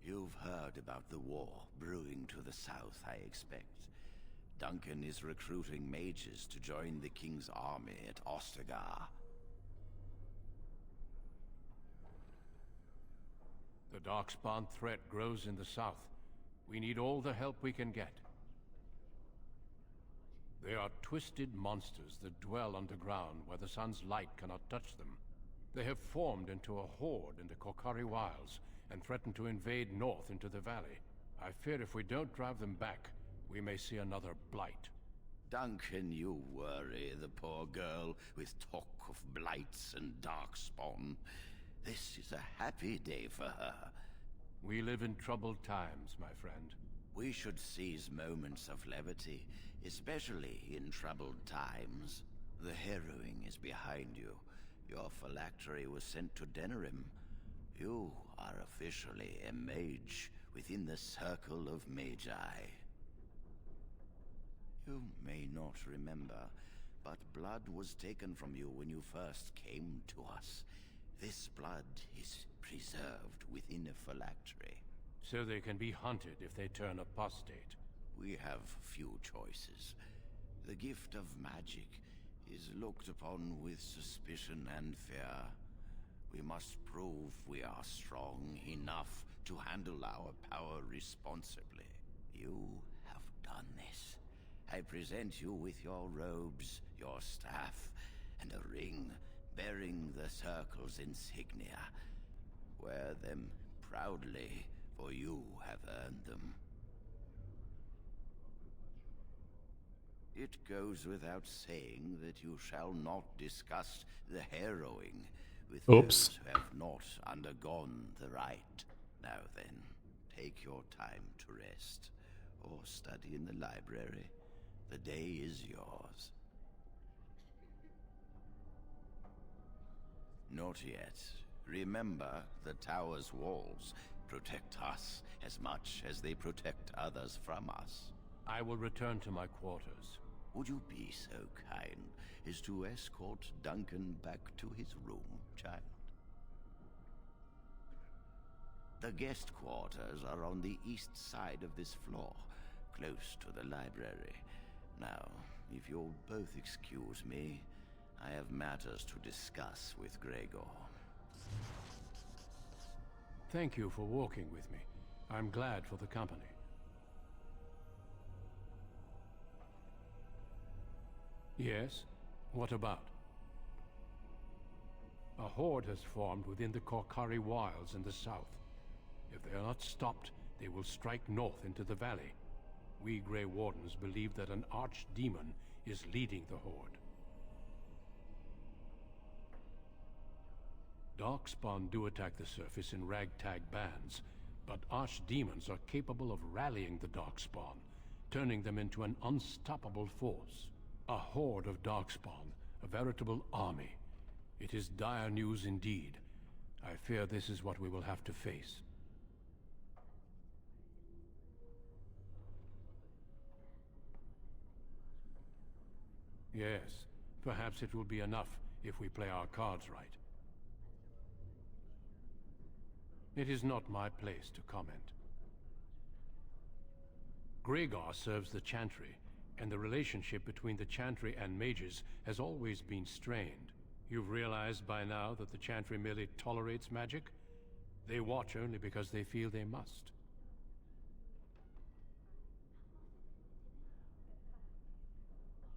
You've heard about the war brewing to the south, I expect. Duncan is recruiting mages to join the King's army at Ostagar. The Darkspawn threat grows in the south. We need all the help we can get. They are twisted monsters that dwell underground where the sun's light cannot touch them. They have formed into a horde in the Korkari Wilds and threaten to invade north into the valley. I fear if we don't drive them back, we may see another blight. Duncan, you worry the poor girl with talk of blights and darkspawn. This is a happy day for her. We live in troubled times, my friend. We should seize moments of levity, especially in troubled times. The harrowing is behind you. Your phylactery was sent to Denerim. You are officially a mage within the circle of magi. You may not remember, but blood was taken from you when you first came to us. This blood is preserved within a phylactery. So they can be hunted if they turn apostate. We have few choices. The gift of magic is looked upon with suspicion and fear. We must prove we are strong enough to handle our power responsibly. You have done this. I present you with your robes, your staff, and a ring bearing the Circle's insignia. Wear them proudly, for you have earned them. It goes without saying that you shall not discuss the harrowing with those who have not undergone the rite. Now then, take your time to rest, or study in the library. The day is yours. Not yet. Remember, the tower's walls protect us as much as they protect others from us. I will return to my quarters. Would you be so kind as to escort Duncan back to his room, child? The guest quarters are on the east side of this floor, close to the library. Now, if you'll both excuse me, I have matters to discuss with Gregor. Thank you for walking with me. I'm glad for the company. Yes? What about? A horde has formed within the Korkari Wilds in the south. If they are not stopped, they will strike north into the valley. We Grey Wardens believe that an archdemon is leading the horde. Darkspawn do attack the surface in ragtag bands, but archdemons are capable of rallying the Darkspawn, turning them into an unstoppable force. A horde of Darkspawn, a veritable army. It is dire news indeed. I fear this is what we will have to face. Yes, perhaps it will be enough if we play our cards right. It is not my place to comment. Gregor serves the Chantry, and the relationship between the Chantry and mages has always been strained. You've realized by now that the Chantry merely tolerates magic? They watch only because they feel they must.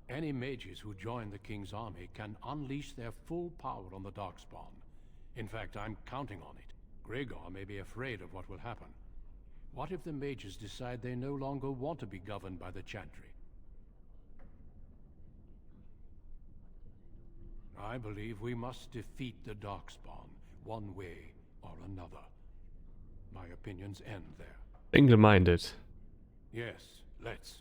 Any mages who join the King's army can unleash their full power on the Darkspawn. In fact, I'm counting on it. Gregor may be afraid of what will happen. What if the mages decide they no longer want to be governed by the Chantry? I believe we must defeat the Darkspawn, one way or another. My opinions end there. Single-minded. Yes, let's.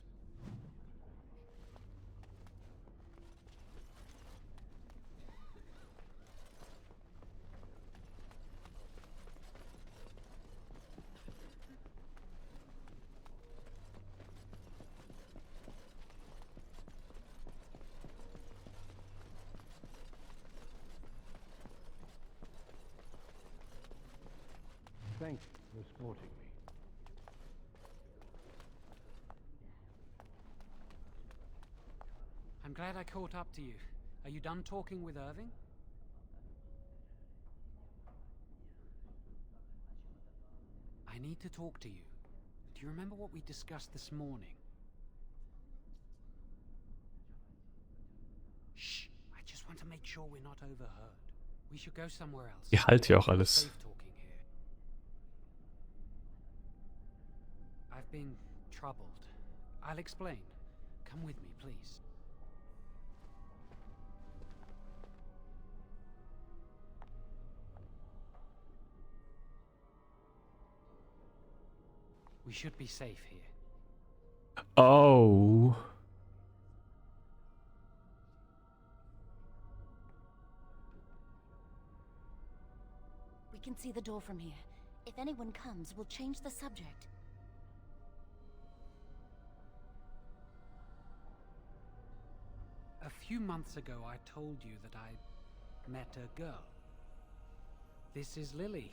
Thank you for escorting me. I'm glad I caught up to you. Are you done talking with Irving? I need to talk to you. Do you remember what we discussed this morning? Shh. I just want to make sure we're not overheard. We should go somewhere else. Ihr halt hier auch alles. Safe talking here. I've been troubled. I'll explain. Come with me, please. We should be safe here. Oh. We can see the door from here. If anyone comes, we'll change the subject. A few months ago, I told you that I met a girl. This is Lily.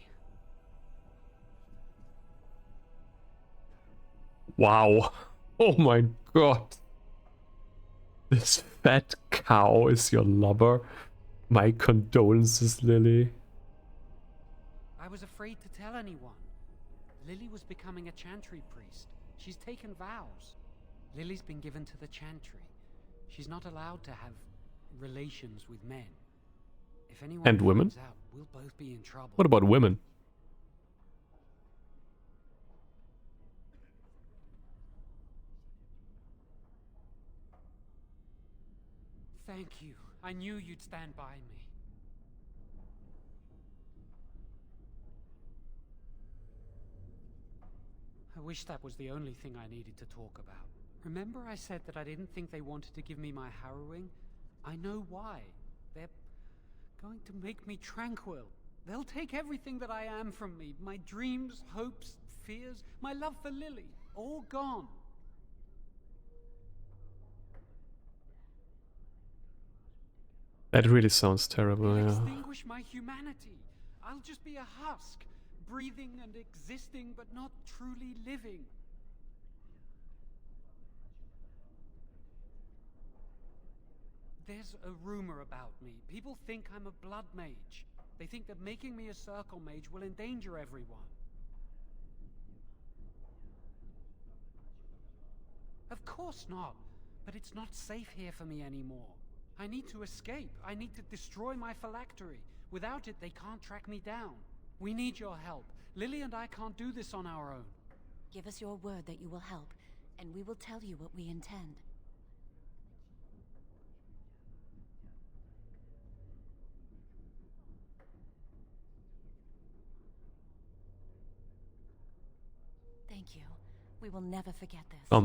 Wow. Oh mein Gott. This fat cow is your lover. My condolences, Lily. I was afraid to tell anyone. Lily was becoming a chantry priest. She's taken vows. Lily's been given to the chantry. She's not allowed to have relations with men. If anyone And women? finds out, we'll both be in trouble. What about women? Thank you. I knew you'd stand by me. I wish that was the only thing I needed to talk about. Remember I said that I didn't think they wanted to give me my harrowing? I know why. They're going to make me tranquil. They'll take everything that I am from me. My dreams, hopes, fears, my love for Lily. All gone. That really sounds terrible, They'll yeah. extinguish my humanity. I'll just be a husk, breathing and existing, but not truly living. There's a rumor about me. People think I'm a blood mage. They think that making me a circle mage will endanger everyone. Of course not. But it's not safe here for me anymore. I need to escape. I need to destroy my phylactery. Without it, they can't track me down. We need your help. Lily and I can't do this on our own. Give us your word that you will help, and we will tell you what we intend. Thank you. We will never forget this.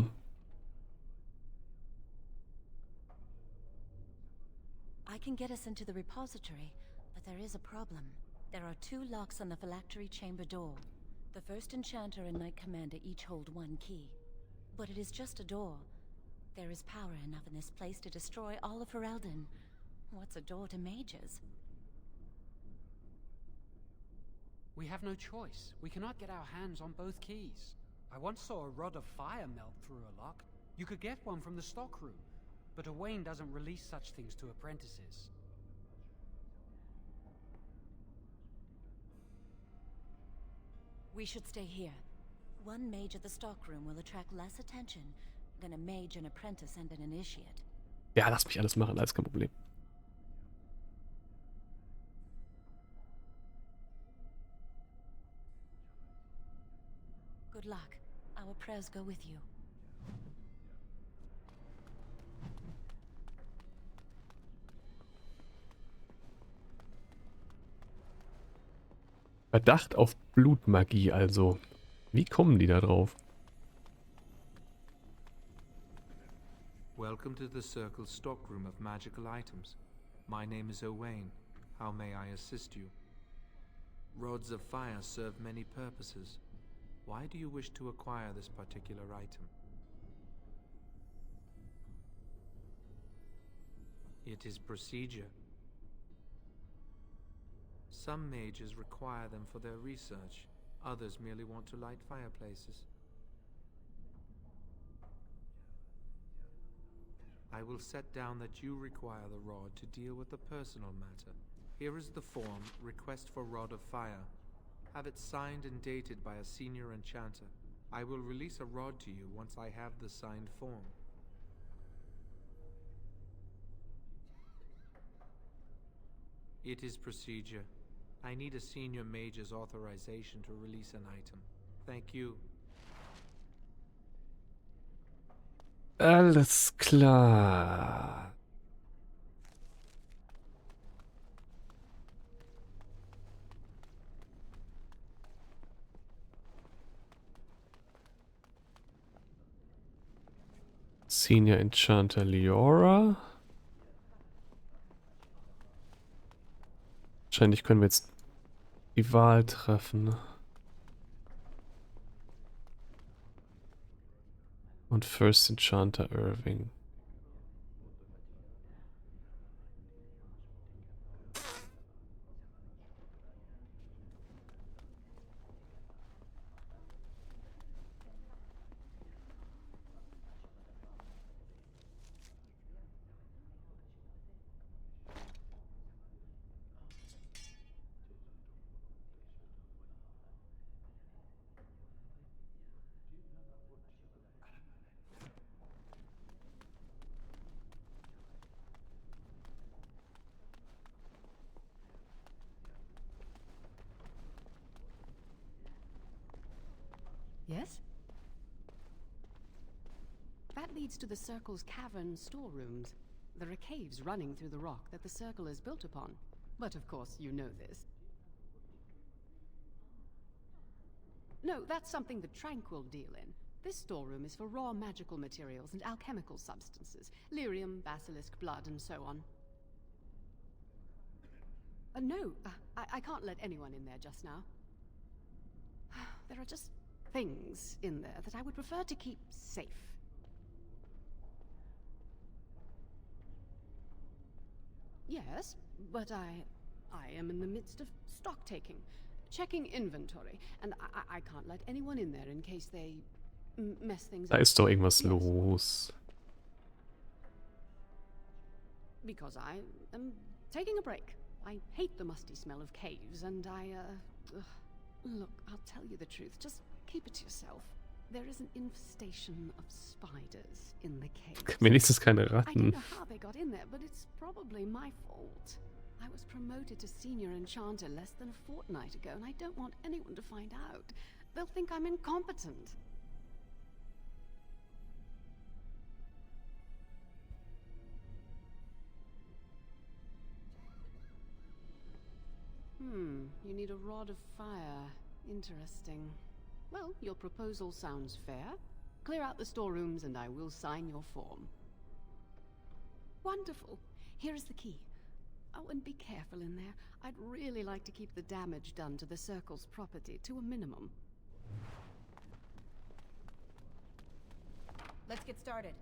I can get us into the repository, but there is a problem. There are 2 locks on the phylactery chamber door. The first enchanter and knight commander each hold 1 key. But it is just a door. There is power enough in this place to destroy all of Ferelden. What's a door to mages? We have no choice. We cannot get our hands on both keys. I once saw a rod of fire melt through a lock. You could get one from the stockroom, but Owain doesn't release such things to apprentices. We should stay here. 1 mage at the stockroom will attract less attention than a mage, an apprentice, and an initiate. Ja, lass mich alles machen, alles kein Problem. Good luck. Our prayers go with you. Verdacht auf Blutmagie also. Wie kommen die da drauf? Welcome to the Circle's stockroom of magical items. My name is Owain. How may I assist you? Rods of fire serve many purposes. Why do you wish to acquire this particular item? It is procedure. Some mages require them for their research. Others merely want to light fireplaces. I will set down that you require the rod to deal with the personal matter. Here is the form, Request for Rod of Fire. Have it signed and dated by a senior enchanter. I will release a rod to you once I have the signed form. It is procedure. I need a senior mage's authorization to release an item. Thank you. Alles klar. Senior Enchanter Liora. Wahrscheinlich können wir jetzt die Wahl treffen. Und First Enchanter Irving. Yes? That leads to the Circle's cavern storerooms. There are caves running through the rock that the Circle is built upon. But of course, you know this. No, that's something the Tranquil deal in. This storeroom is for raw magical materials and alchemical substances. Lyrium, basilisk blood, and so on. No, I can't let anyone in there just now. There are just things in there that I would prefer to keep safe. Yes, but I am in the midst of stock taking, checking inventory, and I can't let anyone in there in case they mess things Da up. ist doch irgendwas los. Because I am taking a break. I hate the musty smell of caves, and look, I'll tell you the truth. Just keep it to yourself. There is an infestation of spiders in the cave. Wenigstens keine I don't Ratten. know how they got in there, but it's probably my fault. I was promoted to senior enchanter less than a fortnight ago, and I don't want anyone to find out. They'll think I'm incompetent. You need a rod of fire. Interesting. Well, your proposal sounds fair. Clear out the storerooms and I will sign your form. Wonderful. Here is the key. Oh, and be careful in there. I'd really like to keep the damage done to the Circle's property to a minimum. Let's get started.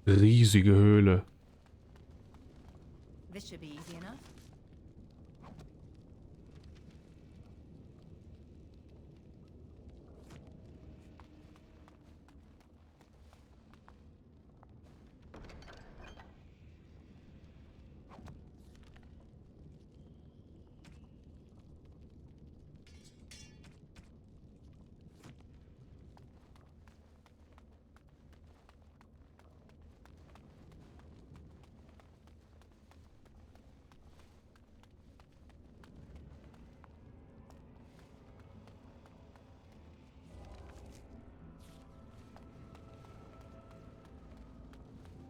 Riesige Höhle. This should be easy enough.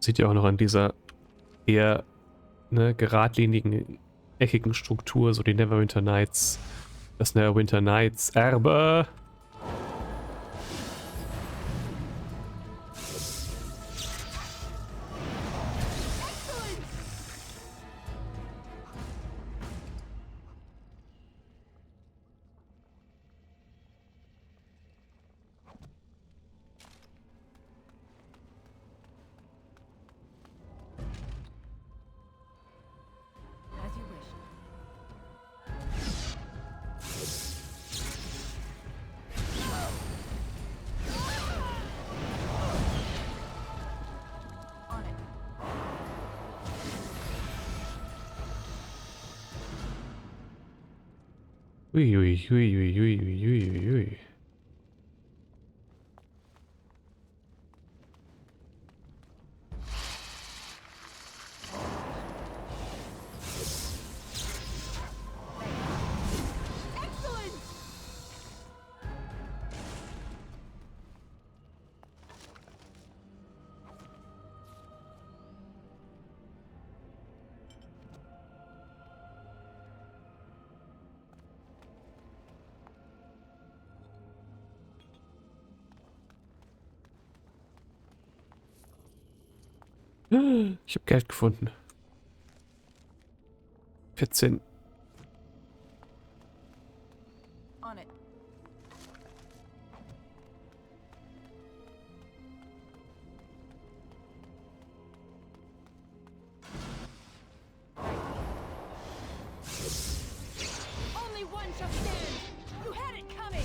Sieht ja auch noch an dieser eher geradlinigen, eckigen Struktur, so die Neverwinter Nights. Das Neverwinter Nights Erbe. As you wish. On it. Ui, ui, ui, ui, ui, ui, ui, ui. Ich habe Geld gefunden. 14. On it. Only one shall stand! You had it coming!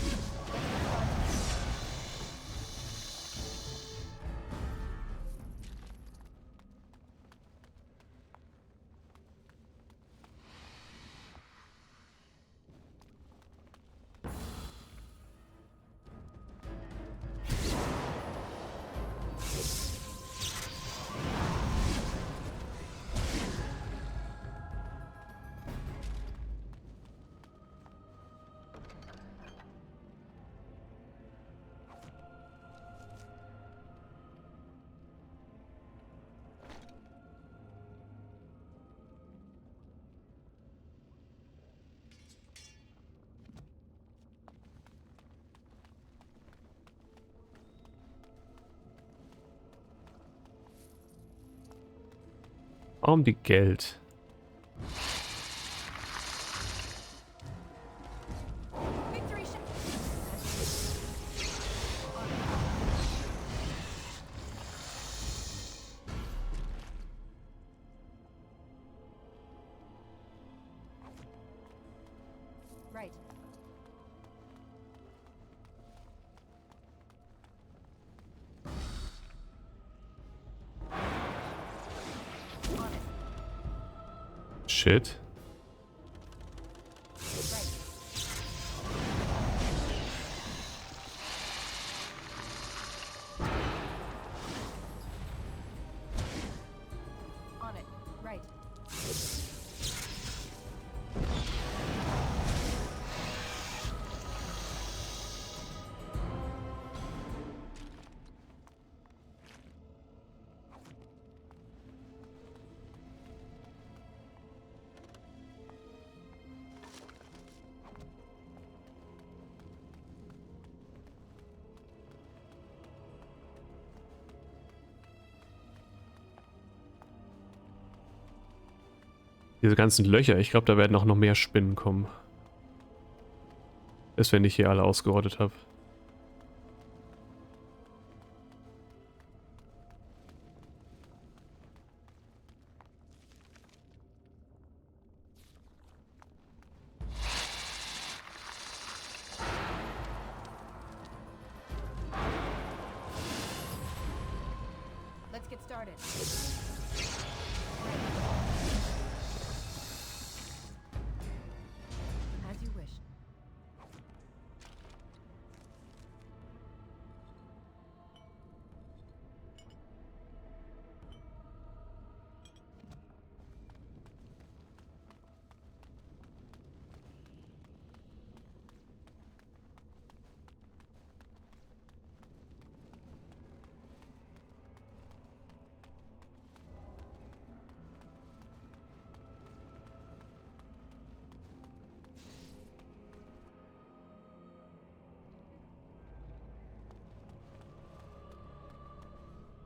Warum die Geld? Right. Shit. On it. Right. Diese ganzen Löcher, ich glaube, da werden auch noch mehr Spinnen kommen. Erst wenn ich hier alle ausgerottet habe. Let's get started. As you wish.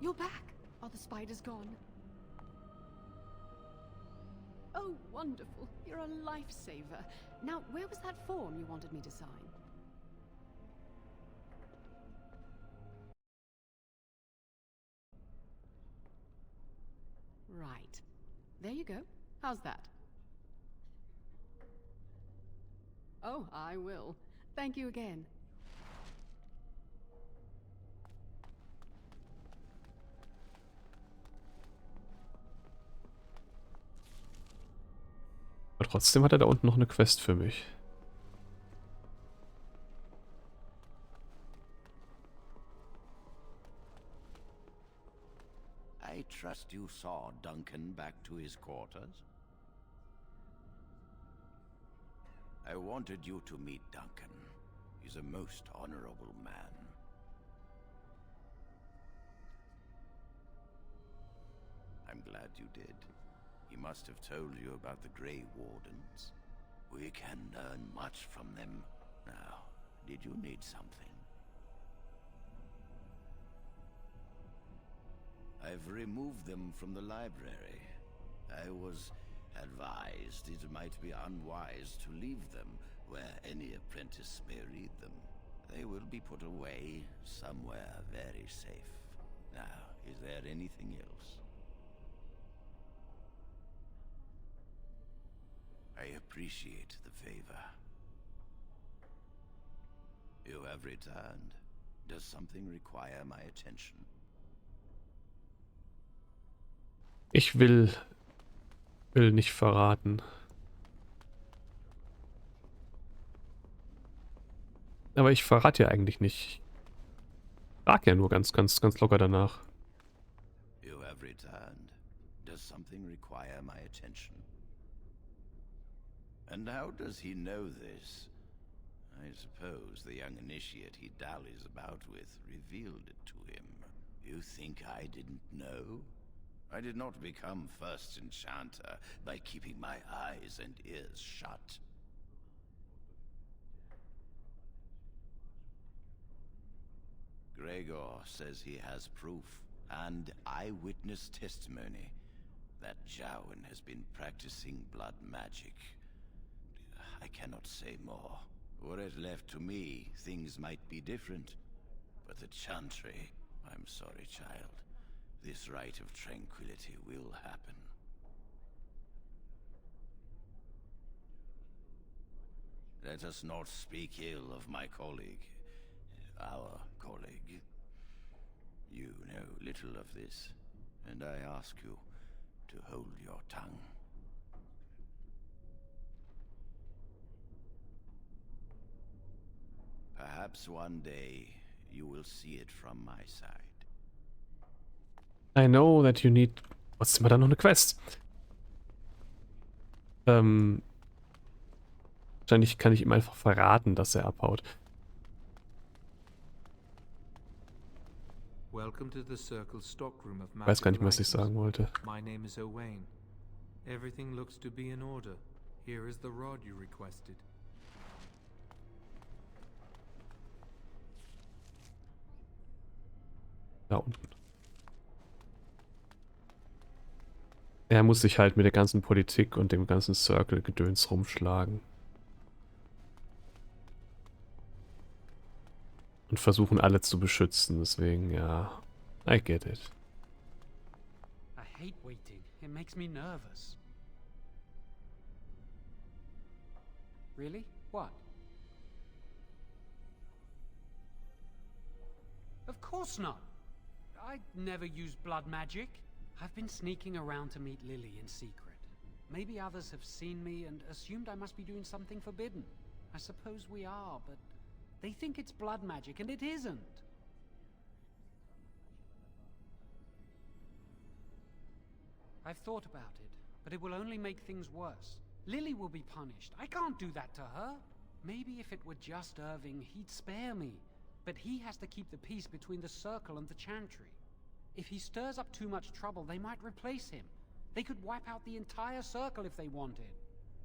You're back! Are the spiders gone? Oh, wonderful. You're a lifesaver. Now, where was that form you wanted me to sign? Right. There you go. How's that? Oh, I will. Thank you again. Aber trotzdem hat er da unten noch eine Quest für mich. I trust you saw Duncan back to his quarters? I wanted you to meet Duncan. He's a most honorable man. I'm glad you did. He must have told you about the Grey Wardens. We can learn much from them. Now, did you need something? I've removed them from the library. I was advised it might be unwise to leave them where any apprentice may read them. They will be put away somewhere very safe. Now, is there anything else? I appreciate the favor. You have returned. Does something require my attention? Ich will nicht verraten. Aber ich verrate ja eigentlich nicht. Ich frag ja nur ganz locker danach. You have returned. Does something require my attention? And how does he know this? I suppose the young initiate he dallies about with revealed it to him. You think I didn't know? I did not become first enchanter by keeping my eyes and ears shut. Gregor says he has proof and eyewitness testimony that Jowen has been practicing blood magic. I cannot say more. Were it left to me, things might be different. But the Chantry, I'm sorry, child. This rite of tranquility will happen. Let us not speak ill of my colleague. Our colleague. You know little of this, and I ask you to hold your tongue. Perhaps one day you will see it from my side. I know that you need... Was ist immer da noch eine Quest? Wahrscheinlich kann ich ihm einfach verraten, dass er abhaut. Welcome to the Circle stockroom of Ich weiß gar nicht, was ich magical sagen wollte. items. My name is Owain. Everything looks to be in order. Here is the rod you requested. Da unten. Er muss sich halt mit der ganzen Politik und dem ganzen Circle-Gedöns rumschlagen. Und versuchen alle zu beschützen, deswegen, ja. I get it. I hate waiting. It makes me nervous. Really? What? Of course not. I never use blood magic. I've been sneaking around to meet Lily in secret. Maybe others have seen me and assumed I must be doing something forbidden. I suppose we are, but they think it's blood magic, and it isn't. I've thought about it, but it will only make things worse. Lily will be punished. I can't do that to her. Maybe if it were just Irving, he'd spare me. But he has to keep the peace between the Circle and the Chantry. If he stirs up too much trouble, they might replace him. They could wipe out the entire Circle if they wanted.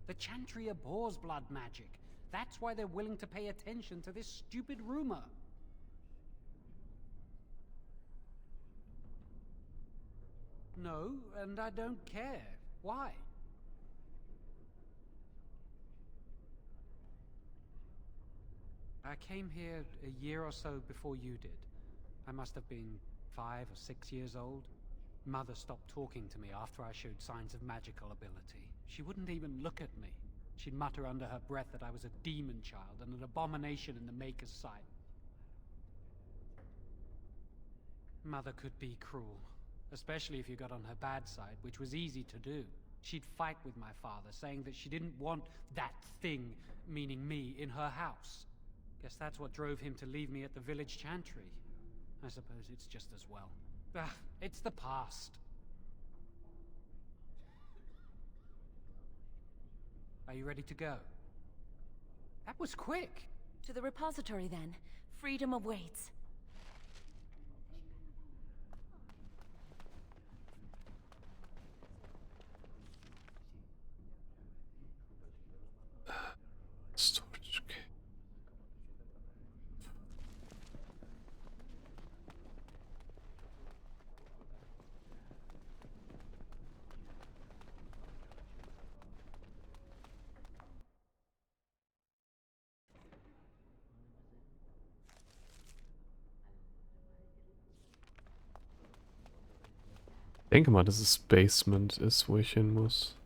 The Chantry abhors blood magic. That's why they're willing to pay attention to this stupid rumor. No, and I don't care. Why? I came here a year or so before you did. I must have been 5 or 6 years old. Mother stopped talking to me after I showed signs of magical ability. She wouldn't even look at me. She'd mutter under her breath that I was a demon child and an abomination in the Maker's sight. Mother could be cruel, especially if you got on her bad side, which was easy to do. She'd fight with my father, saying that she didn't want that thing, meaning me, in her house. Guess that's what drove him to leave me at the village chantry. I suppose it's just as well. It's the past. Are you ready to go? That was quick. To the repository, then. Freedom awaits. Storage, okay. denke mal, dass es Basement ist, wo ich hin muss.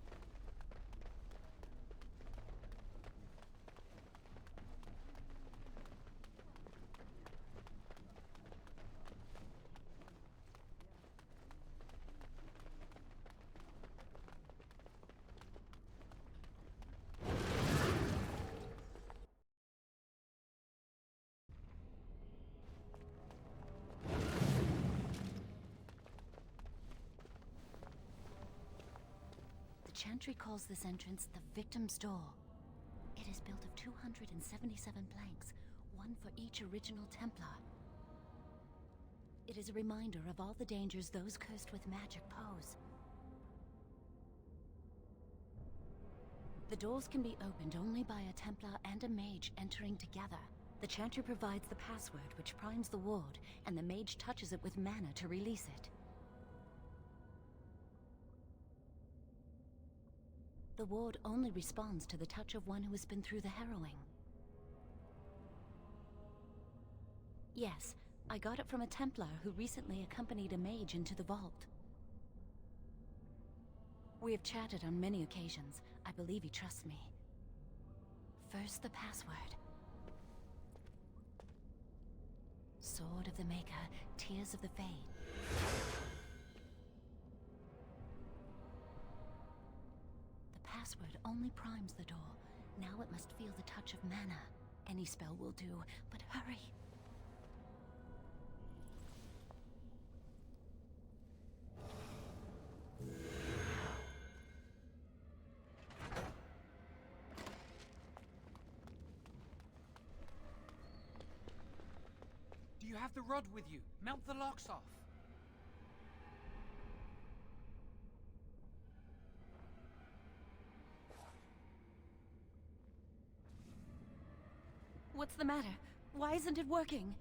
The Chantry calls this entrance the Victim's Door. It is built of 277 planks, one for each original Templar. It is a reminder of all the dangers those cursed with magic pose. The doors can be opened only by a Templar and a mage entering together. The Chantry provides the password which primes the ward, and the mage touches it with mana to release it. The ward only responds to the touch of one who has been through the harrowing. Yes, I got it from a Templar who recently accompanied a mage into the vault. We have chatted on many occasions. I believe he trusts me. First, the password. Sword of the Maker, Tears of the Fade. The password only primes the door. Now it must feel the touch of mana. Any spell will do, but hurry. Do you have the rod with you? Melt the locks off. What's the matter? Why isn't it working?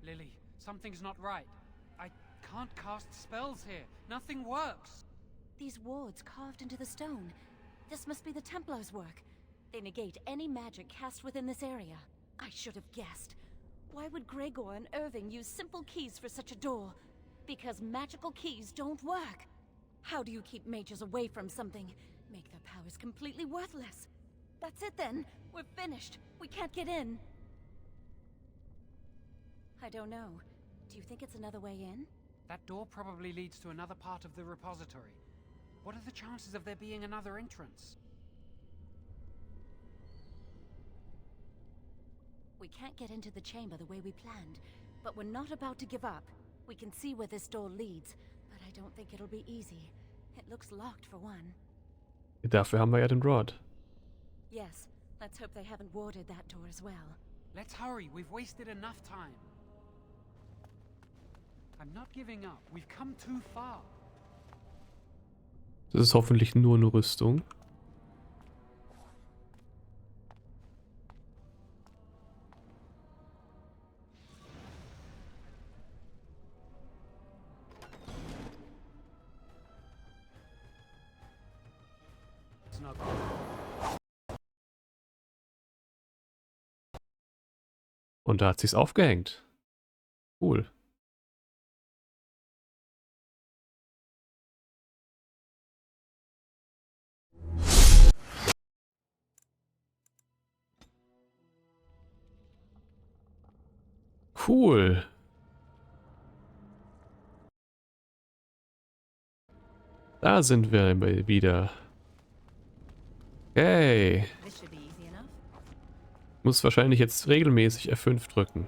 Lily, something's not right. I can't cast spells here. Nothing works. These wards carved into the stone. This must be the Templars' work. They negate any magic cast within this area. I should have guessed. Why would Gregor and Irving use simple keys for such a door? Because magical keys don't work. How do you keep mages away from something? Make their powers completely worthless. That's it then. We're finished. We can't get in. I don't know. Do you think it's another way in? That door probably leads to another part of the repository. What are the chances of there being another entrance? We can't get into the chamber the way we planned, but we're not about to give up. We can see where this door leads, but I don't think it'll be easy. It looks locked for one. Dafür haben wir ja den Rod. Yes, let's hope they haven't warded that door as well. Let's hurry, we've wasted enough time. I'm not giving up, we've come too far. Das ist hoffentlich nur eine Rüstung. Und da hat sie's aufgehängt. Cool. Cool. Da sind wir wieder. Okay. Muss wahrscheinlich jetzt regelmäßig F5 drücken.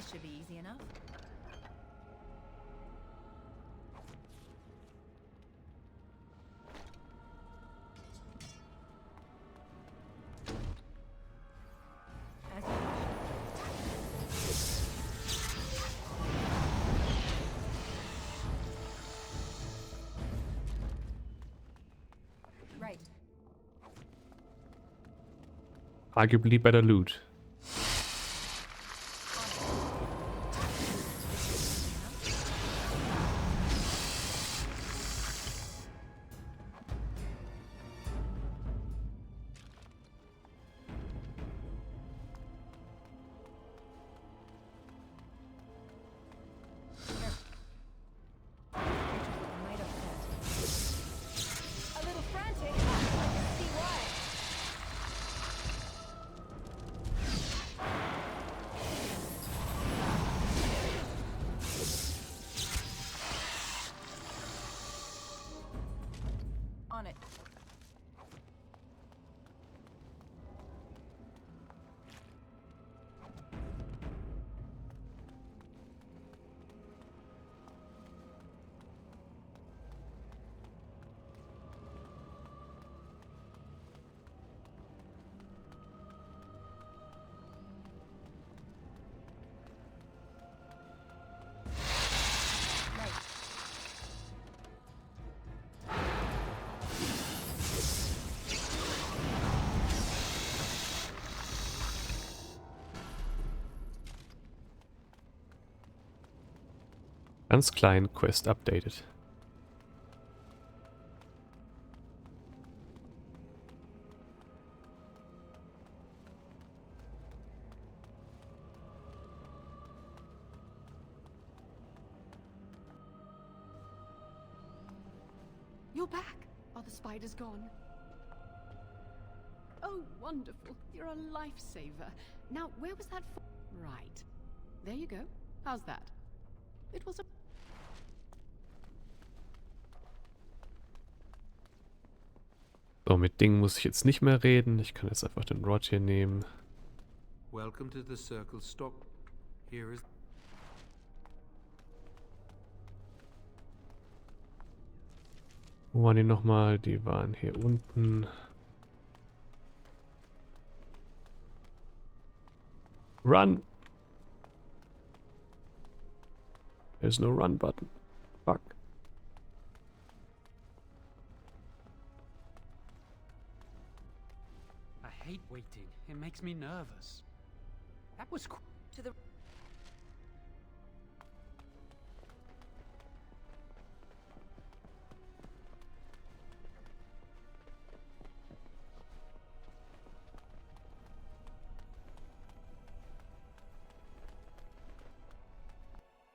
This should be easy enough. As you wish. Right. Arguably better loot. A little frantic. I can see why. On it. Ganz klein, Quest updated. You're back. Are the spiders gone? Oh, wonderful. You're a lifesaver. Now, where was that for? Right. There you go. How's that? It was a... So, mit Ding muss ich jetzt nicht mehr reden. Ich kann jetzt einfach den Rod hier nehmen. Welcome to the Circle Stock. Here is... Wo waren die nochmal? Die waren hier unten. Run! There's no run button. Fuck. I hate waiting. It makes me nervous. That was To the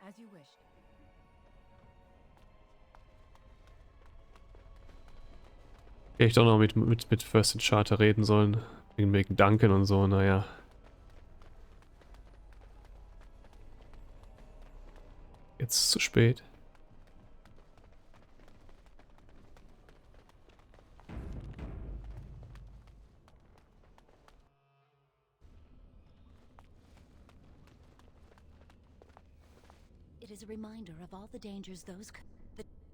as you wish. Ja, ich doch noch mit First in Charter reden sollen. Wegen Duncan und so, naja. Jetzt ist es zu spät. It is a reminder of all the dangers those...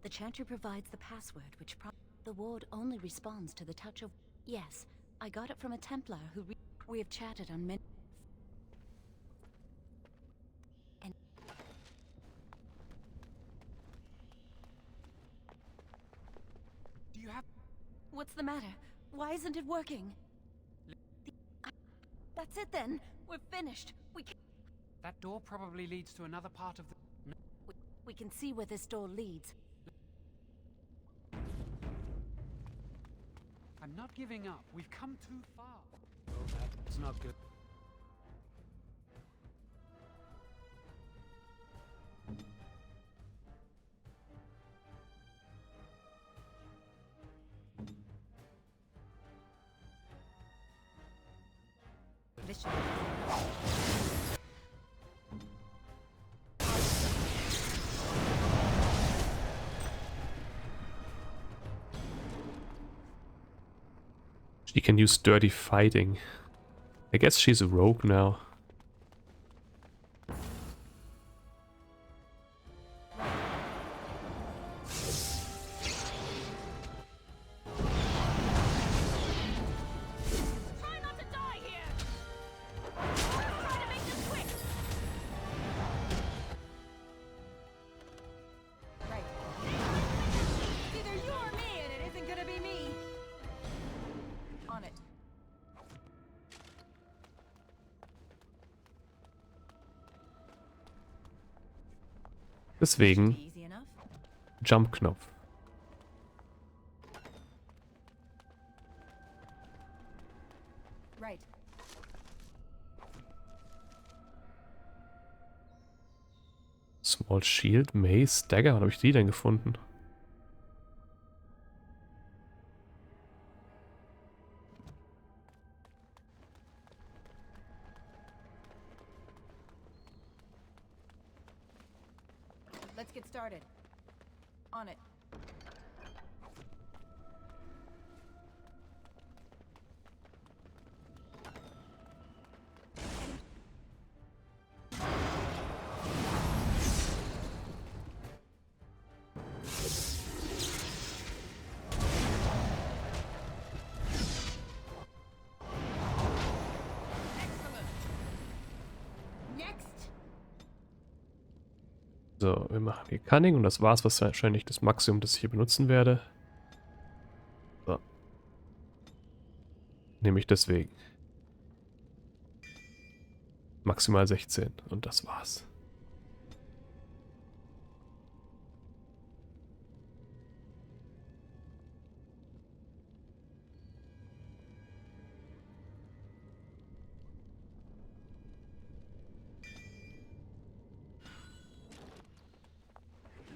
The Chantry provides the password, which the ward only responds to the touch of... Yes, I got it from a Templar who... We have chatted on many... And... Do you have... What's the matter? Why isn't it working? That's it then. We're finished. We can... That door probably leads to another part of the... No. We can see where this door leads. I'm not giving up. We've come too far. Oh, that's not good. This should be She can use dirty fighting. I guess she's a rogue now. Deswegen Easy enough. Jump-Knopf. Right. Small Shield, Mace, Dagger. Wann habe ich die denn gefunden? Let's get started. On it. So, wir machen hier Cunning und das war's wahrscheinlich das Maximum, das ich hier benutzen werde. So. Nämlich deswegen. Maximal 16 und das war's.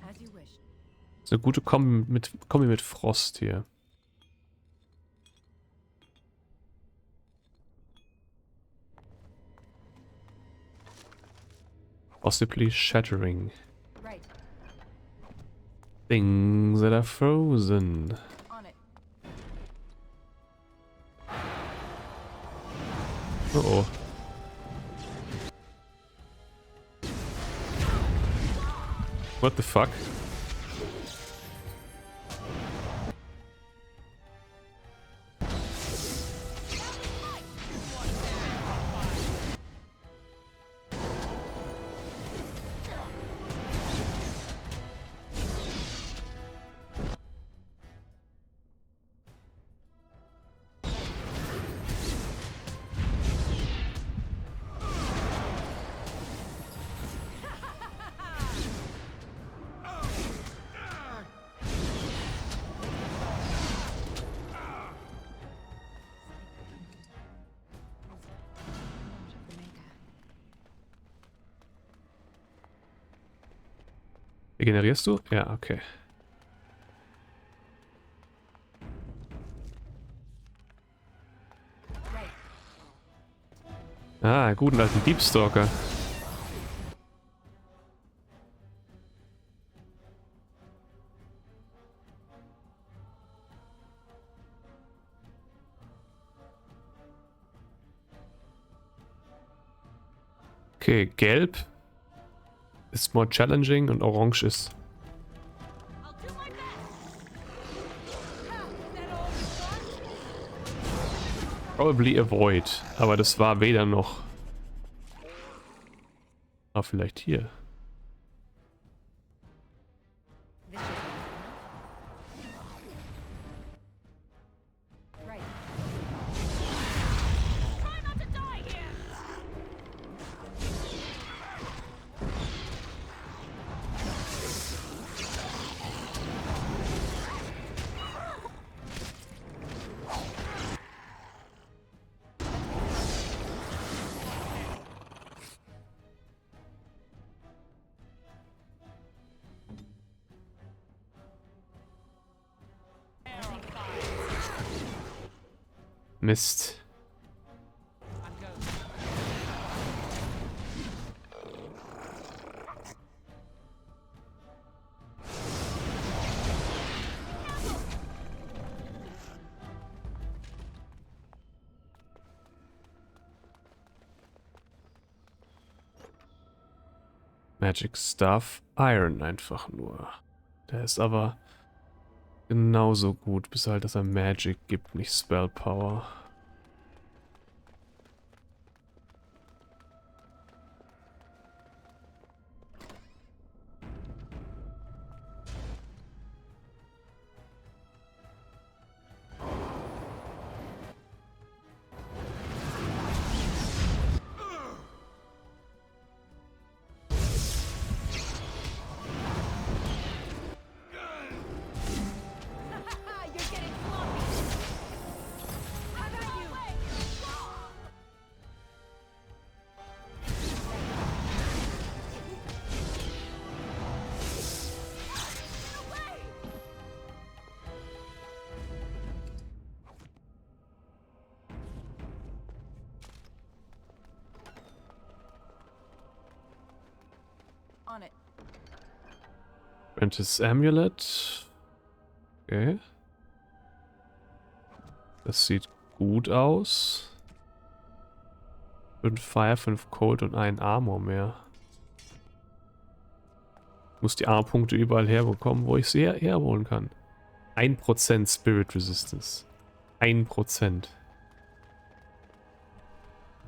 As you wish. So eine gute Kombi mit Frost hier. Possibly shattering. Right. Things that are frozen. On it. Oh oh. What the fuck? Regenerierst du? Ja, okay. Ah, guten alten Deepstalker. Okay, gelb ist more challenging und orange ist probably avoid, aber das war weder noch. Ah, vielleicht hier. Right. Mist. Magic Stuff, Iron einfach nur. Der ist aber genauso gut, bis halt, dass er Magic gibt, nicht Spell Power. On it. Apprentice Amulet. Okay. Das sieht gut aus. 5 Fire, 5 Cold und 1 Armor mehr. Ich muss die Armpunkte überall herbekommen, wo ich sie herholen kann. 1% Spirit Resistance. 1%.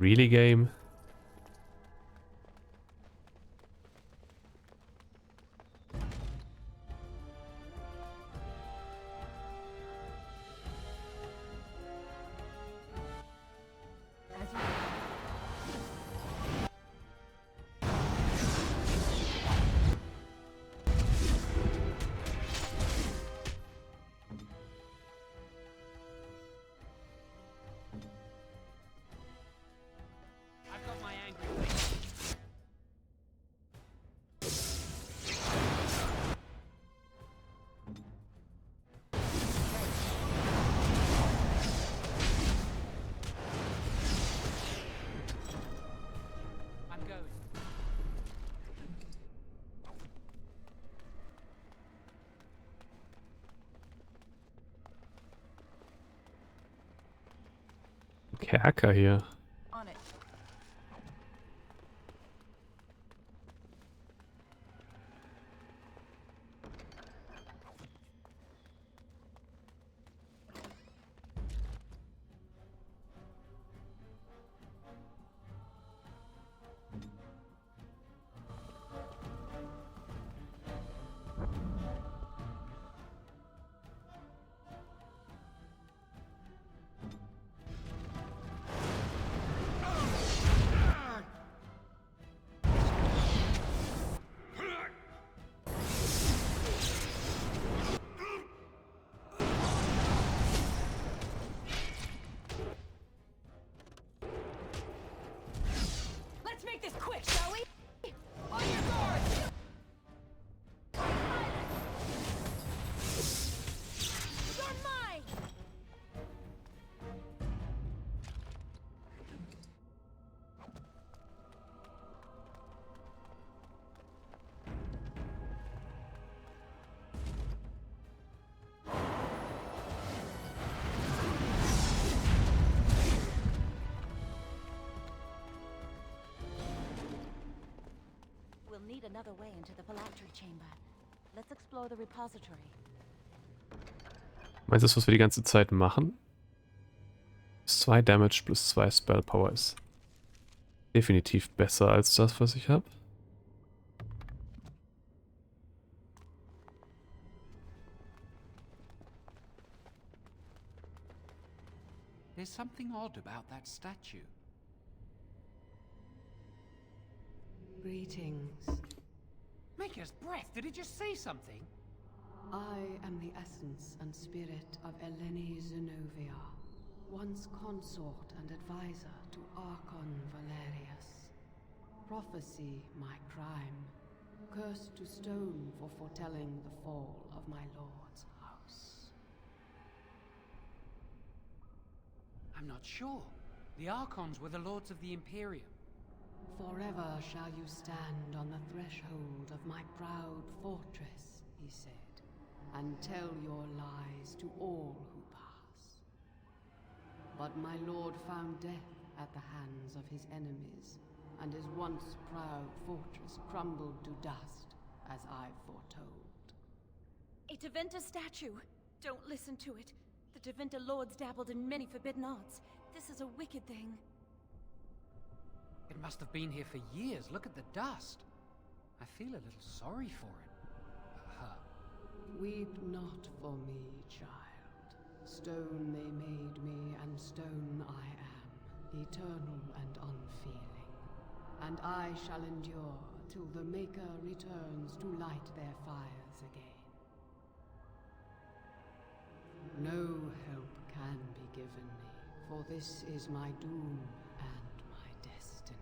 Really, Game? Kerker hier. On it. Let's make this quick, shall we? On your guard! You're mine! We'll need another way into the phylactery chamber. Let's explore the repository. Meinst du, das, was wir die ganze Zeit machen? Plus 2 Damage plus 2 Spell Power ist definitiv besser als das, was ich habe. There's something odd about that statue. Greetings. Maker's breath, did it just say something? I am the essence and spirit of Eleni Zenovia, once consort and advisor to Archon Valerius. Prophecy my crime, cursed to stone for foretelling the fall of my lord's house. I'm not sure. The Archons were the lords of the Imperium. Forever shall you stand on the threshold of my proud fortress, he said, and tell your lies to all who pass. But my lord found death at the hands of his enemies, and his once proud fortress crumbled to dust, as I foretold. A Tevinter statue! Don't listen to it. The Tevinter lords dabbled in many forbidden arts. This is a wicked thing. It must have been here for years. Look at the dust. I feel a little sorry for it. Her. Weep not for me, child. Stone they made me, and stone I am, eternal and unfeeling. And I shall endure till the Maker returns to light their fires again. No help can be given me, for this is my doom and my destiny.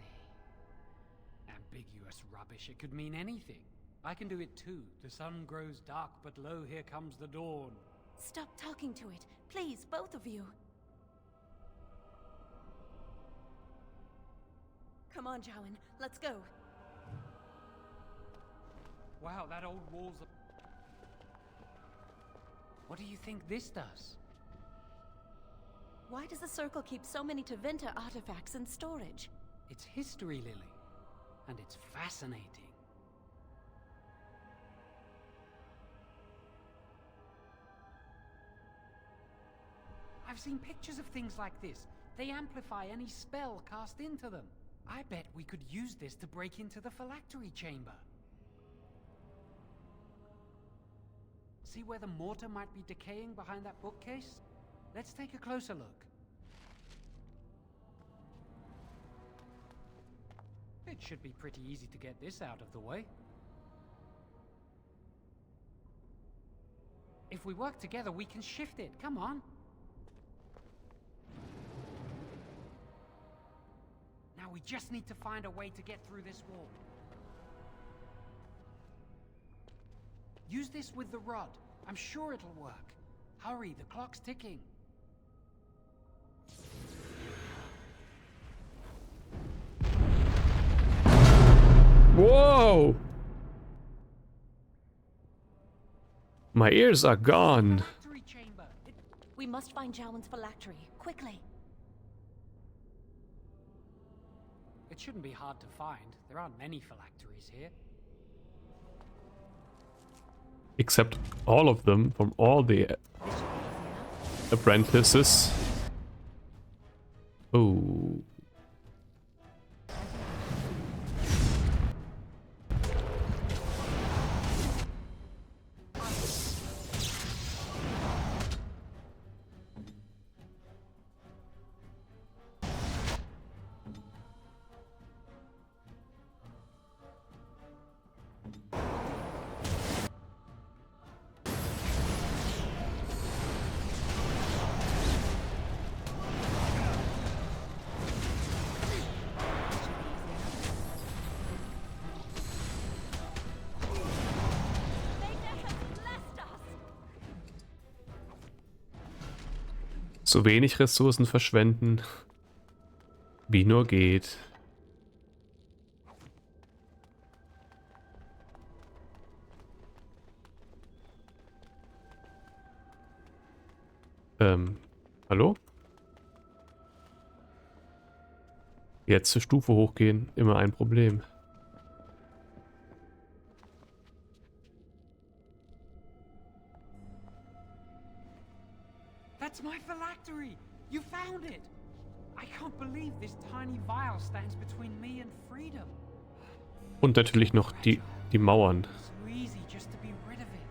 Ambiguous rubbish. It could mean anything. I can do it too. The sun grows dark, but lo, here comes the dawn. Stop talking to it. Please, both of you. Come on, Jowan. Let's go. Wow, that old wall's a... What do you think this does? Why does the Circle keep so many Tevinter artifacts in storage? It's history, Lily. And it's fascinating. I've seen pictures of things like this. They amplify any spell cast into them. I bet we could use this to break into the phylactery chamber. See where the mortar might be decaying behind that bookcase? Let's take a closer look. It should be pretty easy to get this out of the way. If we work together, we can shift it. Come on. Now we just need to find a way to get through this wall. Use this with the rod. I'm sure it'll work. Hurry, the clock's ticking. Whoa! My ears are gone. We must find Jowan's phylactery, quickly. It shouldn't be hard to find. There aren't many phylacteries here. Except all of them from all the apprentices. Oh. So wenig Ressourcen verschwenden, wie nur geht. Hallo? Jetzt zur Stufe hochgehen, immer ein Problem. That's my phylactery! You found it! I can't believe this tiny vial stands between me and freedom. Und natürlich noch die Mauern. So easy just to be rid of it,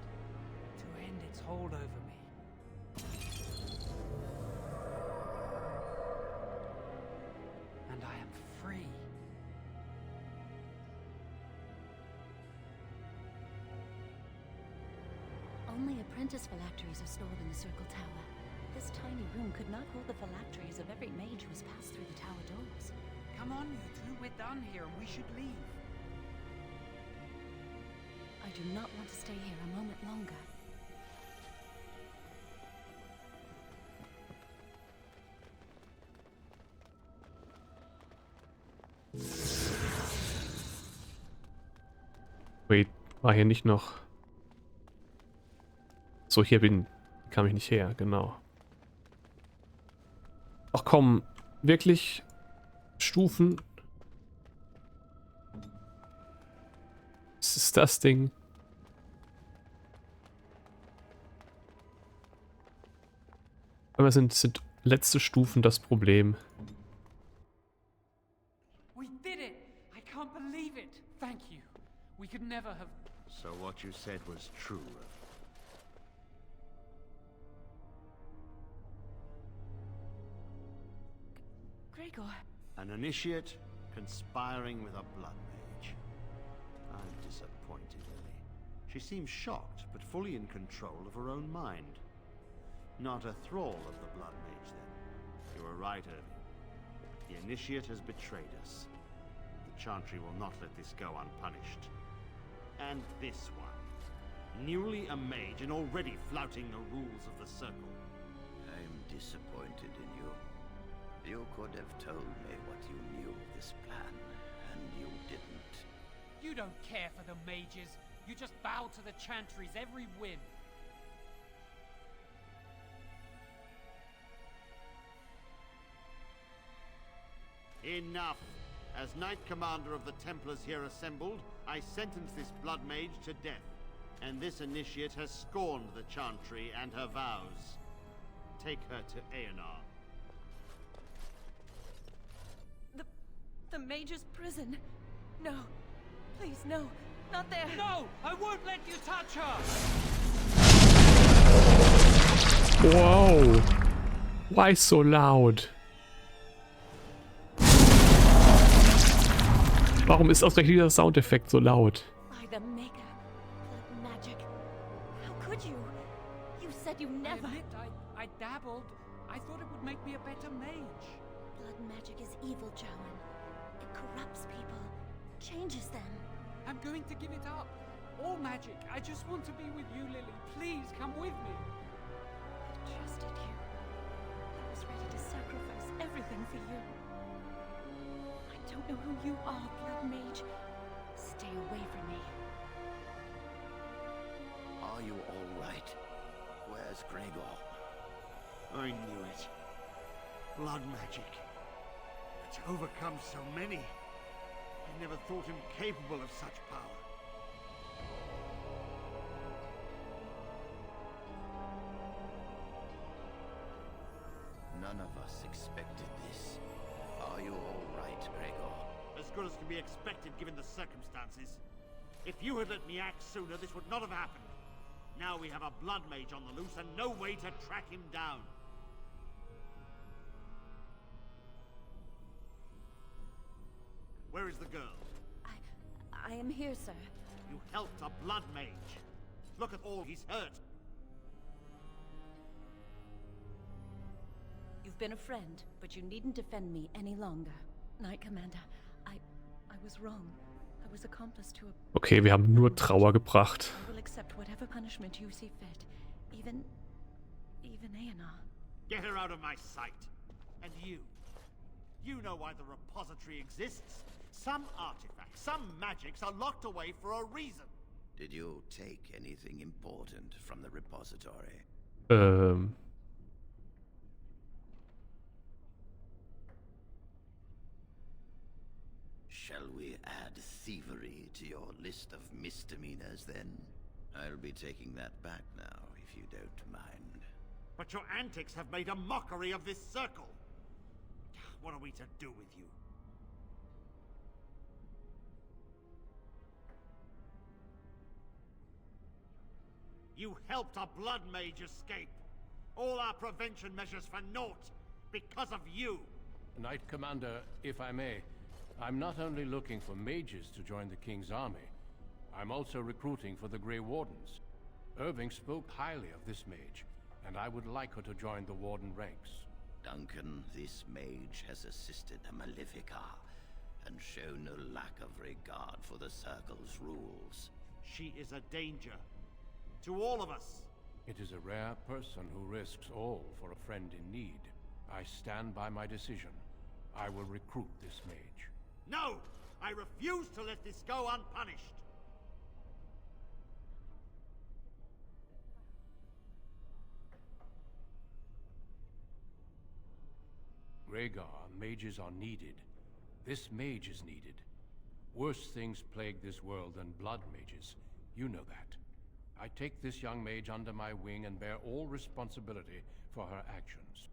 to end its hold over me. And I am free. Only apprentice phylacteries are stored in the Circle Tower. This tiny room could not hold the phylacteries of every mage who has passed through the tower doors. Come on, you two. We're done here and we should leave. I do not want to stay here a moment longer. Wait, war hier nicht noch... So, hier kam ich nicht her, genau. Ach komm, wirklich? Stufen? Was ist das Ding? Aber sind letzte Stufen das Problem. We did it! I can't believe it! Thank you. We could never have... So what you said was true. Gregor. An initiate conspiring with a blood mage. I'm disappointed, Lily. She seems shocked, but fully in control of her own mind. Not a thrall of the blood mage, then. You were right, Irving. The initiate has betrayed us. The Chantry will not let this go unpunished. And this one. Newly a mage and already flouting the rules of the Circle. I'm disappointed in you. You could have told me what you knew of this plan, and you didn't. You don't care for the mages. You just bow to the Chantry's every whim. Enough! As Knight Commander of the Templars here assembled, I sentence this Blood Mage to death. And this initiate has scorned the Chantry and her vows. Take her to Aenar. The Mage's prison. No. Please, no. Not there. No! I won't let you touch her! Wow. Why so loud? Warum ist ausgerechnet dieser Soundeffekt so laut? By the Maker. Blood magic. How could you? You said you never... I dabbled. I thought it would make me a better mage. Blood magic is evil, Joan. It corrupts people, changes them. I'm going to give it up. All magic. I just want to be with you, Lily. Please, come with me. I trusted you. I was ready to sacrifice everything for you. I don't know who you are, Blood Mage. Stay away from me. Are you all right? Where's Gregor? I knew it. Blood magic. To overcome so many. I never thought him capable of such power. None of us expected this. Are you all right, Gregor? As good as can be expected given the circumstances. If you had let me act sooner, this would not have happened. Now we have a blood mage on the loose and no way to track him down. Where is the girl? I am here, sir. You helped a blood mage. Look at all he's hurt. You've been a friend, but you needn't defend me any longer. Knight Commander, I was wrong. I was accomplice to a... Okay, wir haben nur Trauer gebracht. I will accept whatever punishment you see fit. Even Aenar. Get her out of my sight. And you. You know why the repository exists. Some artifacts, some magics are locked away for a reason. Did you take anything important from the repository? Shall we add thievery to your list of misdemeanors, then? I'll be taking that back now, if you don't mind. But your antics have made a mockery of this circle. What are we to do with you? You helped a blood mage escape. All our prevention measures for naught because of you. Knight Commander, if I may, I'm not only looking for mages to join the King's army, I'm also recruiting for the Grey Wardens. Irving spoke highly of this mage, and I would like her to join the Warden ranks. Duncan, this mage has assisted a Malefica, and shown no lack of regard for the Circle's rules. She is a danger. To all of us. It is a rare person who risks all for a friend in need. I stand by my decision. I will recruit this mage. No! I refuse to let this go unpunished! Rhaegar, mages are needed. This mage is needed. Worse things plague this world than blood mages. You know that. I take this young mage under my wing and bear all responsibility for her actions.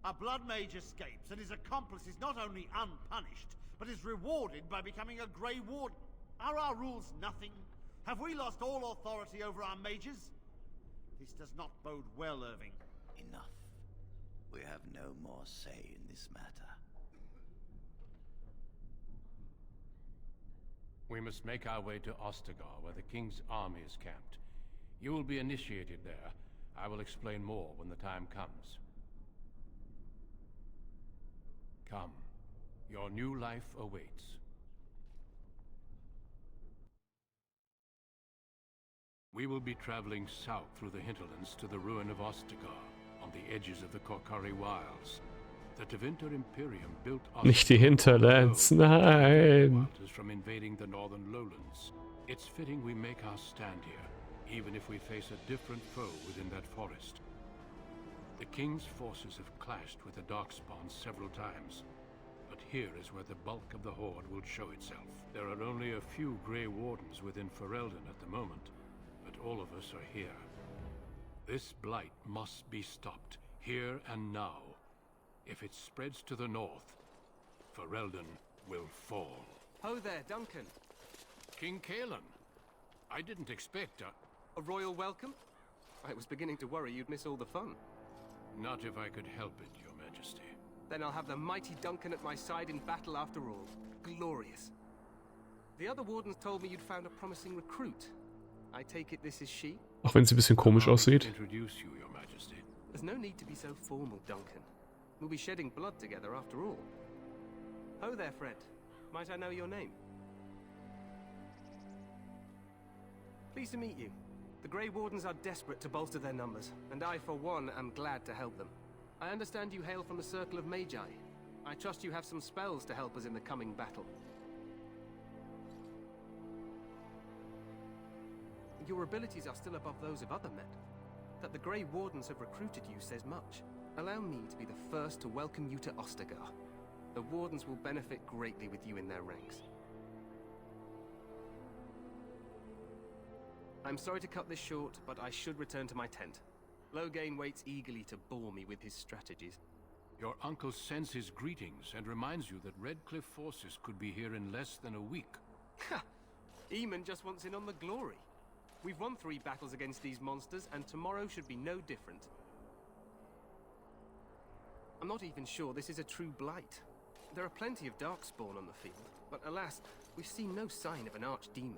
A blood mage escapes and his accomplice is not only unpunished, but is rewarded by becoming a Grey Warden. Are our rules nothing? Have we lost all authority over our mages? This does not bode well, Irving. Enough. We have no more say in this matter. We must make our way to Ostagar, where the King's army is camped. You will be initiated there. I will explain more when the time comes. Come. Your new life awaits. We will be traveling south through the hinterlands to the ruin of Ostagar, on the edges of the Korkari Wilds. The Tevinter Imperium built Nicht die Hinterlands, nein. from invading the northern lowlands. It's fitting we make our stand here, even if we face a different foe within that forest. The King's forces have clashed with the Darkspawn several times, but here is where the bulk of the Horde will show itself. There are only a few Grey Wardens within Ferelden at the moment, but all of us are here. This blight must be stopped, here and now. If it spreads to the north, Ferelden will fall. Ho there, Duncan. King Kaelan, I didn't expect a royal welcome? I was beginning to worry you'd miss all the fun. Not if I could help it, Your Majesty. Then I'll have the mighty Duncan at my side in battle after all. Glorious. The other wardens told me you'd found a promising recruit. I take it this is she? Auch wenn sie ein bisschen komisch aussieht. Introduce you, Your Majesty. There's no need to be so formal, Duncan. We'll be shedding blood together after all. Ho there, Fred. Might I know your name? Pleased to meet you. The Grey Wardens are desperate to bolster their numbers, and I, for one, am glad to help them. I understand you hail from the Circle of Magi. I trust you have some spells to help us in the coming battle. Your abilities are still above those of other men. That the Grey Wardens have recruited you says much. Allow me to be the first to welcome you to Ostagar. The Wardens will benefit greatly with you in their ranks. I'm sorry to cut this short, but I should return to my tent. Loghain waits eagerly to bore me with his strategies. Your uncle sends his greetings and reminds you that Redcliffe forces could be here in less than a week. Ha! Eamon just wants in on the glory. We've won 3 battles against these monsters, and tomorrow should be no different. I'm not even sure this is a true blight. There are plenty of Darkspawn on the field, but alas, we've seen no sign of an archdemon.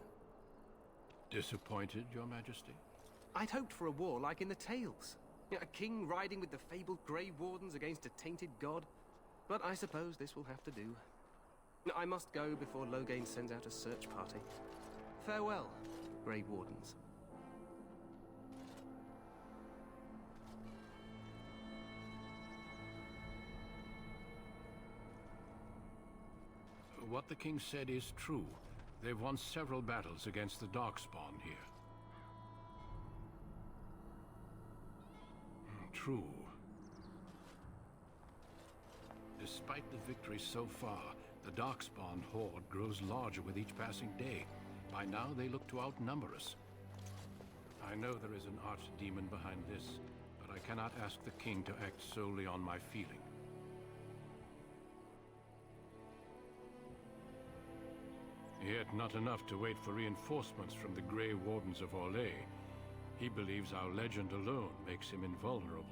Disappointed, Your Majesty? I'd hoped for a war like in the Tales. A king riding with the fabled Grey Wardens against a tainted god. But I suppose this will have to do. I must go before Loghain sends out a search party. Farewell, Grey Wardens. What the king said is true. They've won several battles against the Darkspawn here. True. Despite the victory so far, the Darkspawn horde grows larger with each passing day. By now, they look to outnumber us. I know there is an archdemon behind this, but I cannot ask the king to act solely on my feeling. Yet not enough to wait for reinforcements from the Grey Wardens of Orlais. He believes our legend alone makes him invulnerable.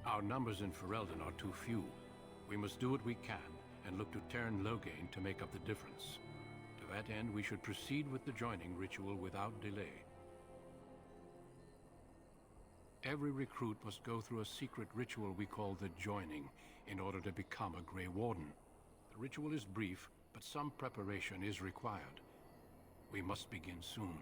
Our numbers in Ferelden are too few. We must do what we can and look to Teyrn Loghain to make up the difference. To that end, we should proceed with the joining ritual without delay. Every recruit must go through a secret ritual we call the joining in order to become a Grey Warden. The ritual is brief, but some preparation is required. We must begin soon.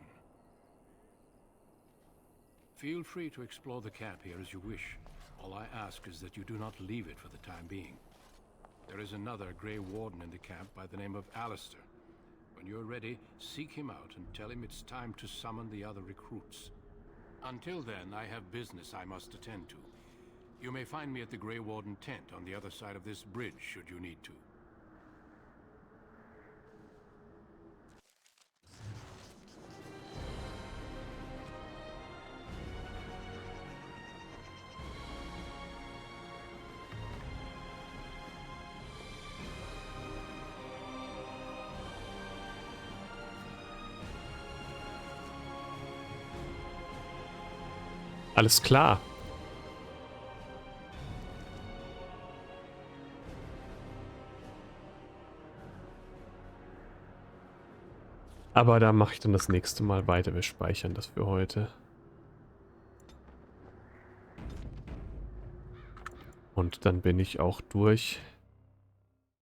Feel free to explore the camp here as you wish. All I ask is that you do not leave it for the time being. There is another Grey Warden in the camp by the name of Alistair. When you're ready, seek him out and tell him it's time to summon the other recruits. Until then, I have business I must attend to. You may find me at the Grey Warden tent on the other side of this bridge, should you need to. Alles klar. Aber da mache ich dann das nächste Mal weiter. Wir speichern das für heute. Und dann bin ich auch durch.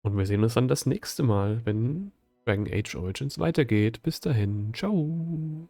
Und wir sehen uns dann das nächste Mal, wenn Dragon Age Origins weitergeht. Bis dahin. Ciao.